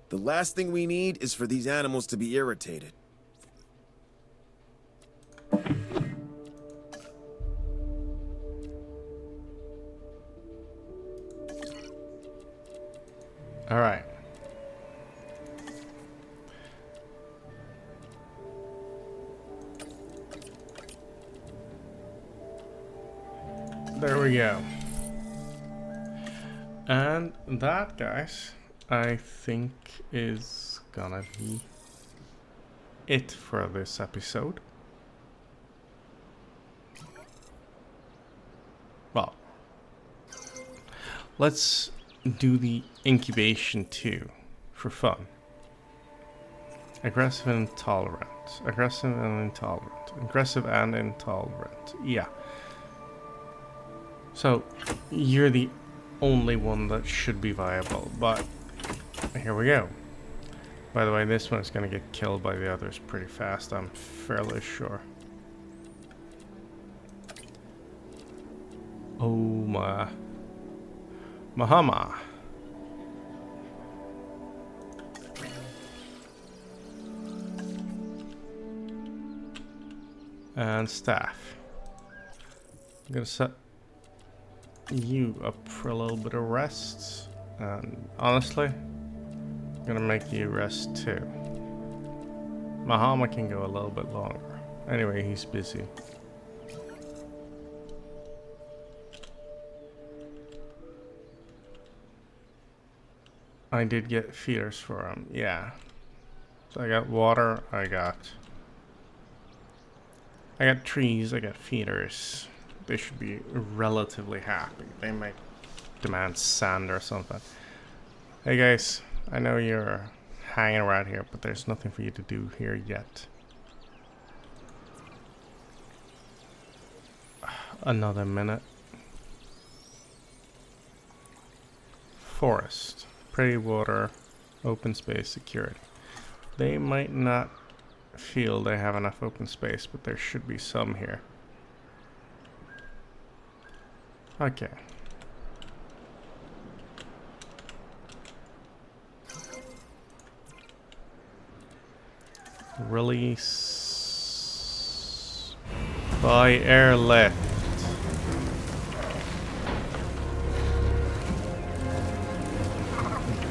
The last thing we need is for these animals to be irritated. all right. There we go. And that, guys, I think is gonna be it for this episode. Well, let's do the incubation too, for fun. Aggressive and intolerant. Aggressive and intolerant. Aggressive and intolerant. Yeah. So, you're the only one that should be viable, but here we go. By the way, this one's gonna get killed by the others pretty fast, I'm fairly sure. Oh my... Mahama. And staff. I'm gonna set you up for a little bit of rest. And honestly, I'm gonna make you rest too. Mahama can go a little bit longer. Anyway, he's busy. I did get feeders for him, yeah. So I got water, I got trees, I got feeders. They should be relatively happy. They might demand sand or something. Hey guys, I know you're hanging around here, but there's nothing for you to do here yet. Another minute. Forest, pretty water, open space, security. They might not feel they have enough open space, but there should be some here. Okay. Release by airlift.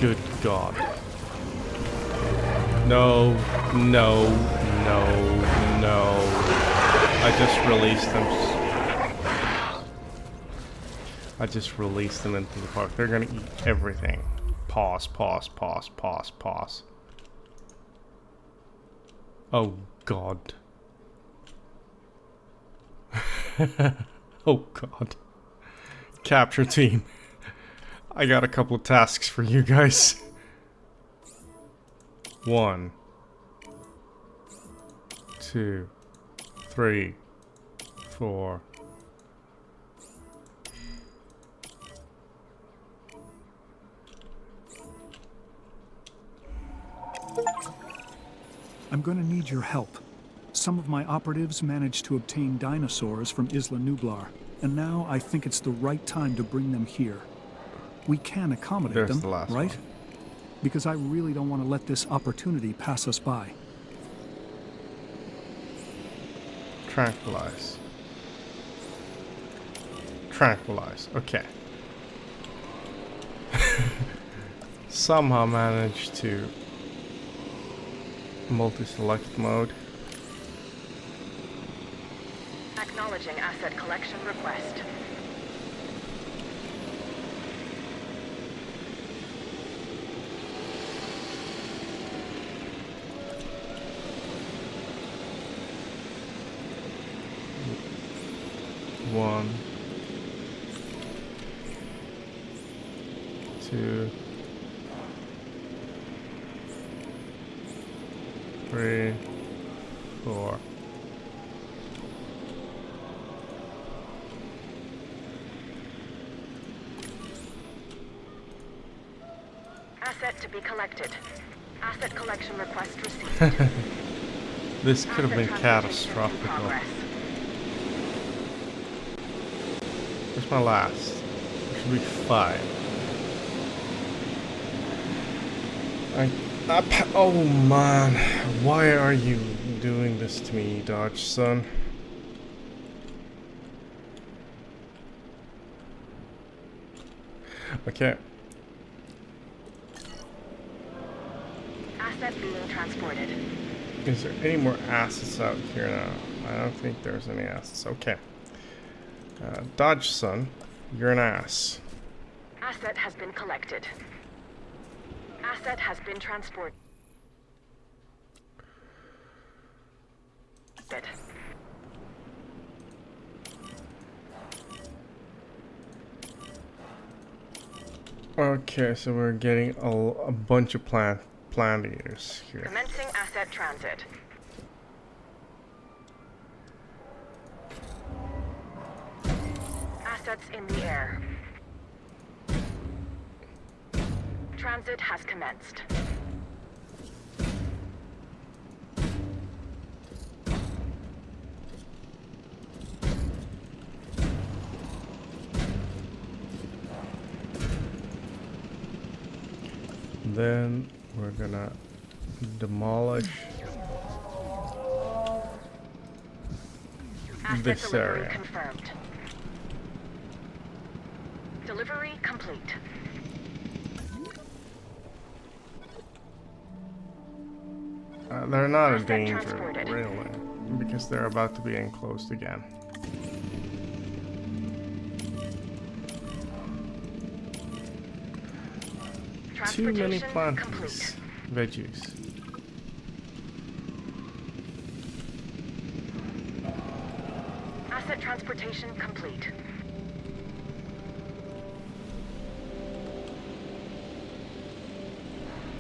Good God. No, no, no, no. I just released them. I just released them into the park. They're gonna eat everything. Pause, pause, pause, pause, pause. Oh God. Oh God. Capture team. I got a couple of tasks for you guys. 1, 2, 3, 4. I'm going to need your help. Some of my operatives managed to obtain dinosaurs from Isla Nublar, and now I think it's the right time to bring them here. We can accommodate There's them, the last right? one. Because I really don't want to let this opportunity pass us by. Tranquilize. Tranquilize. Okay. Somehow managed to multi-select mode. Acknowledging asset collection request. One, 2, 3, 4. Asset to be collected. Asset collection request received. This could have been Asset transportation in catastrophic. progress. Where's my last? There should be 5. Oh man, why are you doing this to me, Dodge son? Okay. Asset being transported. Is there any more assets out here now? I don't think there's any assets. Okay. Dodge son, you're an ass. Asset has been collected. Asset has been transported. Okay, so we're getting a bunch of plant eaters here. Commencing asset transit. Assets in the air. Transit has commenced. Then we're gonna demolish Asset this delivery area. confirmed. Delivery complete. They're not a Asset danger, transported. really, because they're about to be enclosed again. Too many Transportation plants. complete. Veggies. Asset transportation complete.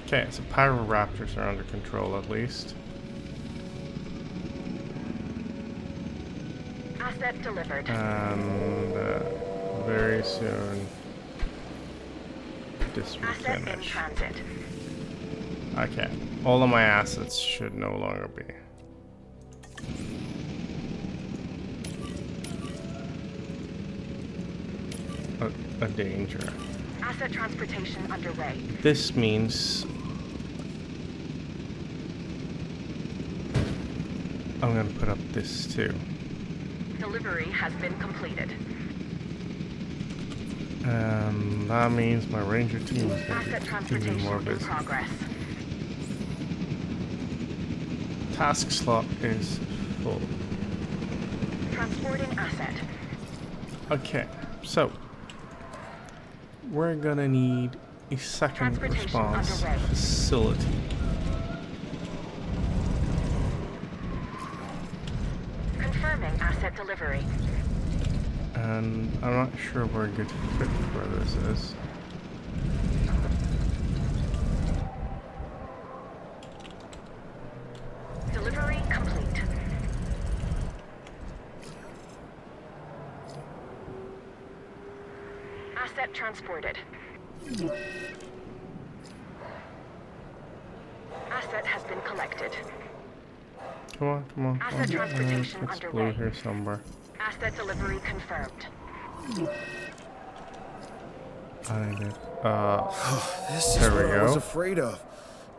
Okay, so Raptors are under control at least. Asset delivered. And very soon this will Asset in finish. transit. Okay, all of my assets should no longer be a danger. Asset transportation underway. This means I'm gonna put up this too. Delivery has been completed. And that means my ranger team is gonna Asset be transportation even more in busy. progress. Task slot is full. Transporting asset. Okay, so we're gonna need a second Transportation response underway. facility. Confirming asset delivery. And I'm not sure where a good fit for this is. Delivery complete. Asset transported. Asset has been collected. Come on, come on. Asset transportation It's blue underway. here somewhere. Asset delivery confirmed. I need it. This is There what we I was go. afraid of.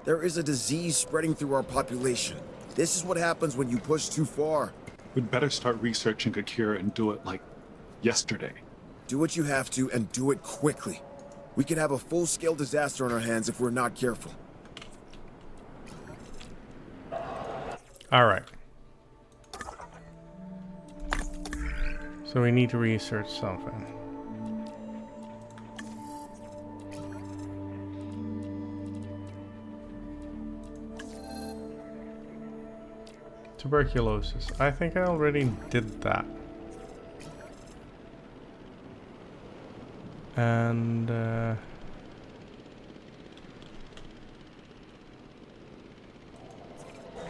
There is a disease spreading through our population. This is what happens when you push too far. We'd better start researching a cure and do it like yesterday. Do what you have to and do it quickly. We could have a full-scale disaster on our hands if we're not careful. All right. So we need to research something. Tuberculosis. I think I already did that. And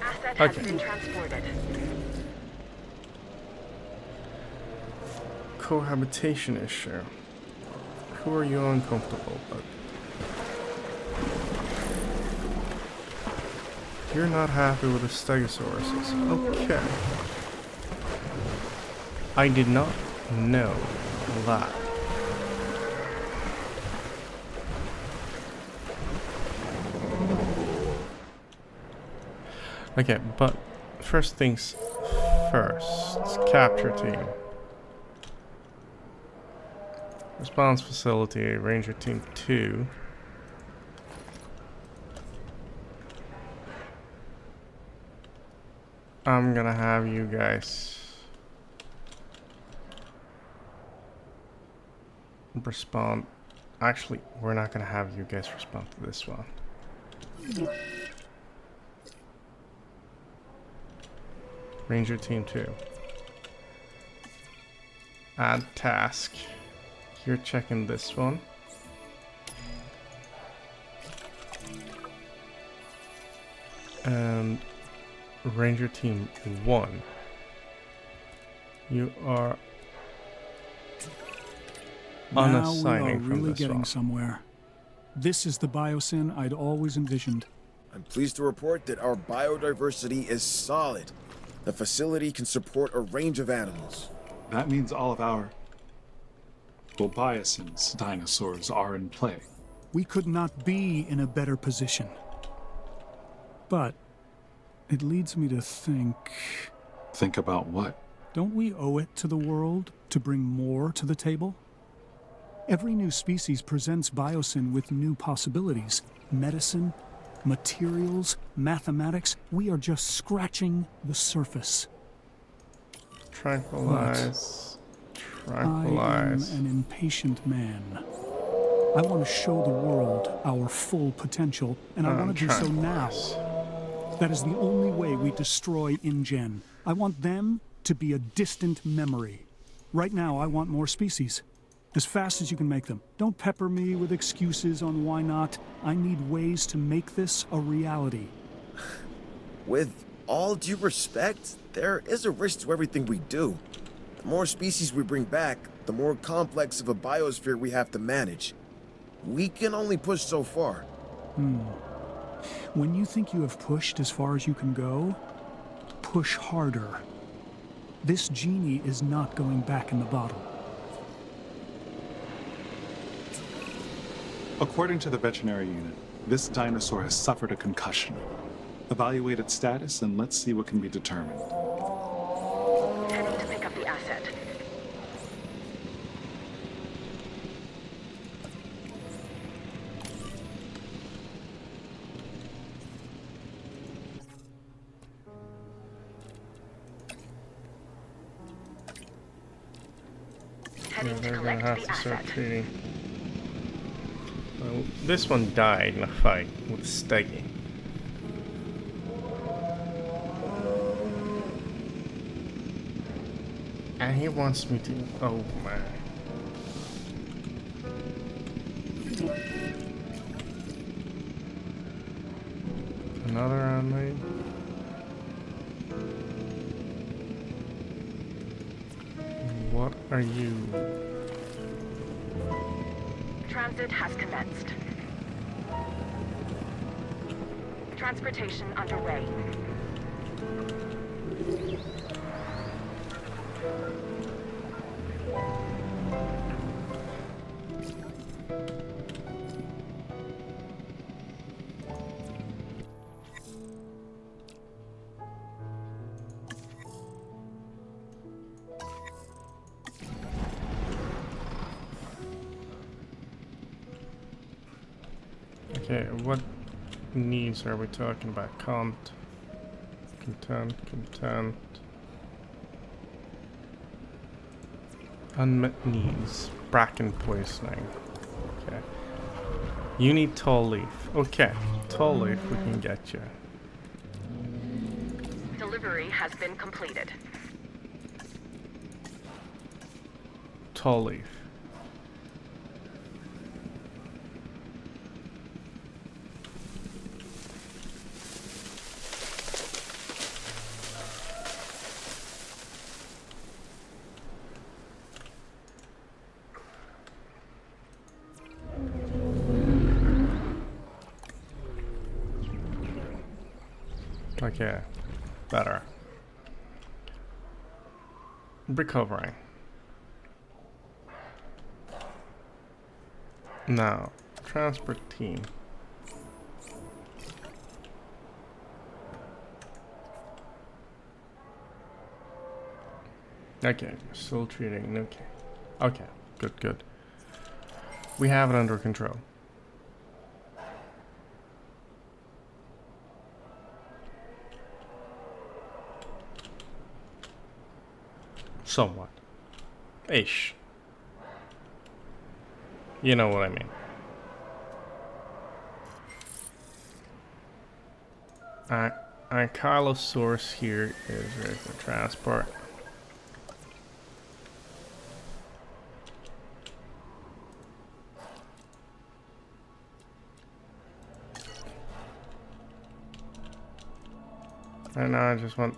Asset Okay. has been transported. cohabitation issue. Who are you uncomfortable with? You're not happy with the stegosauruses. Okay. I did not know that. Okay, but first things first. Capture team. Response facility, Ranger Team 2. I'm gonna have you guys respond. Actually, we're not gonna have you guys respond to this one. Ranger Team 2. Add task. You're checking this one. And Ranger Team 1. You are Now we are unassigning from really this getting one. somewhere. This is the Biosyn I'd always envisioned. I'm pleased to report that our biodiversity is solid. The facility can support a range of animals. That means all of our, well, Biosyn's dinosaurs are in play. We could not be in a better position. But it leads me to think... Think about what? Don't we owe it to the world to bring more to the table? Every new species presents Biosyn with new possibilities. Medicine, materials, mathematics. We are just scratching the surface. Tranquilize. I am an impatient man. I want to show the world our full potential, and I want to do so now. That is the only way we destroy InGen. I want them to be a distant memory. Right now, I want more species. As fast as you can make them. Don't pepper me with excuses on why not. I need ways to make this a reality. With all due respect, there is a risk to everything we do. The more species we bring back, the more complex of a biosphere we have to manage. We can only push so far. When you think you have pushed as far as you can go, push harder. This genie is not going back in the bottle. According to the veterinary unit, this dinosaur has suffered a concussion. Evaluate its status and let's see what can be determined. Heading to pick up the asset. Heading to They're gonna collect have the to start asset. treating. Well, this one died in a fight with Steggy. And he wants me to. Oh man. Another anime. What are you? Transit has commenced. Transportation underway. Okay, what needs are we talking about? Content. Unmet needs. Bracken poisoning. Okay. You need tall leaf. Okay, tall leaf we can get you. Delivery has been completed. Tall leaf. Okay, better. Recovering. Now, transport team. Okay, still treating. Okay. Okay, good. We have it under control. Somewhat. Ish. You know what I mean. Ankylosaurus here is ready for transport. And now I just want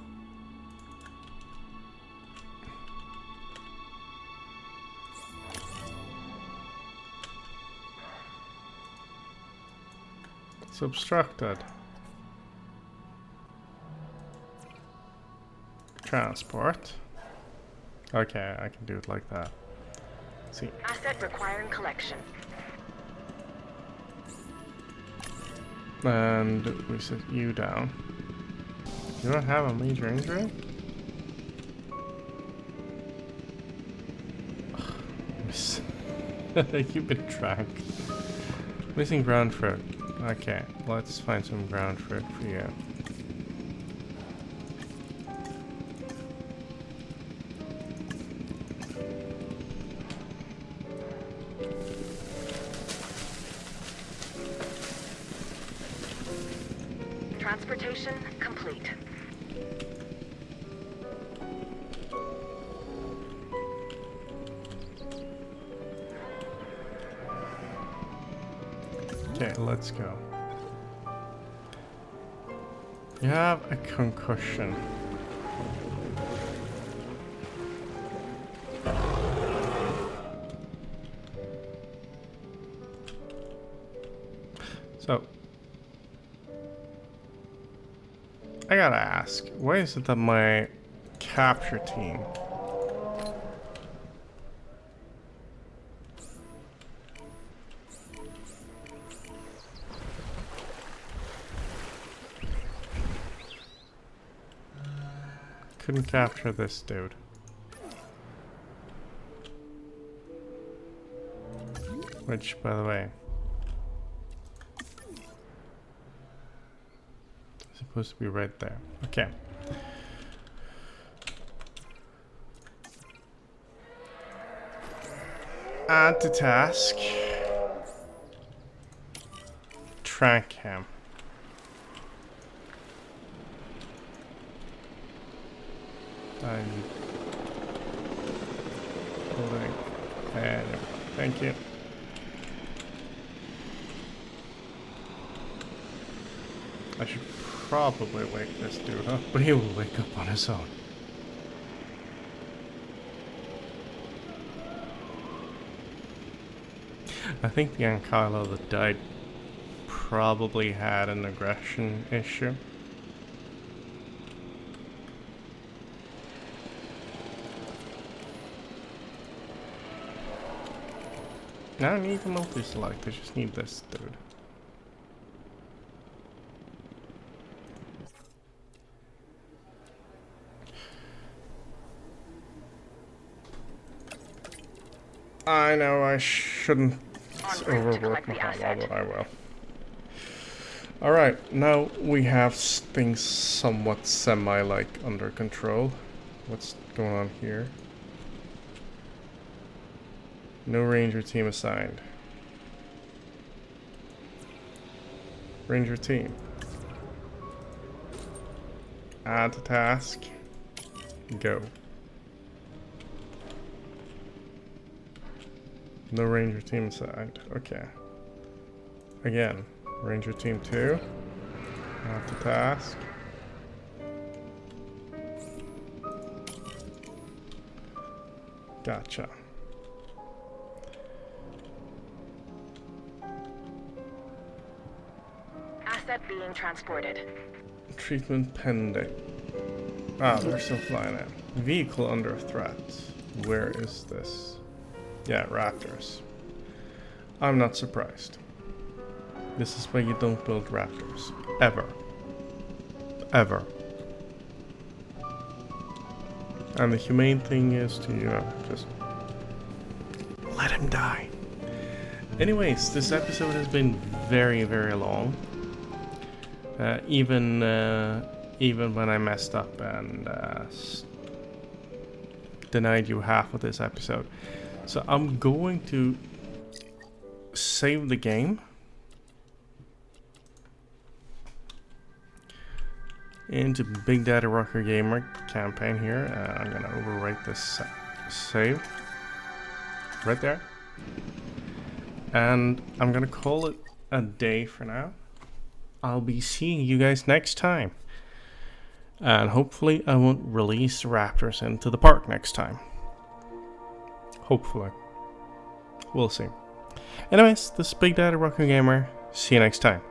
it's obstructed. Transport. Okay, I can do it like that. See. Asset requiring collection. And we set you down. You don't have a major injury? Keep track. Missing ground fruit. Okay, let's find some ground fruit for you. Transportation complete. Okay, let's go. You have a concussion. So, I gotta ask, why is it that my capture team couldn't capture this dude? Which, by the way, is supposed to be right there. Okay. Add to task. Track him. Holding. And thank you. I should probably wake this dude up, but he will wake up on his own. I think the Ankylo that died probably had an aggression issue. I don't need to multi-select, I just need this dude. I know I shouldn't overwork my hotline, but I will. Alright, now we have things somewhat semi-like under control. What's going on here? No ranger team assigned. Ranger team. Add to task. Go. No ranger team assigned. Okay. Again, ranger team 2. Add to task. Gotcha. Asset being transported. Treatment pending. Ah, they're still flying in. Vehicle under threat. Where is this? Yeah, raptors. I'm not surprised. This is why you don't build raptors. Ever. Ever. And the humane thing is to, you know, just let him die. Anyways, this episode has been very, very long. Even when I messed up and denied you half of this episode. So I'm going to save the game into Big Daddy Rocker Gamer campaign here. I'm gonna overwrite this save right there, and I'm gonna call it a day for now. I'll be seeing you guys next time, and hopefully I won't release raptors into the park next time. Hopefully. We'll see. Anyways, this is Big Daddy Rocker Gamer. See you next time.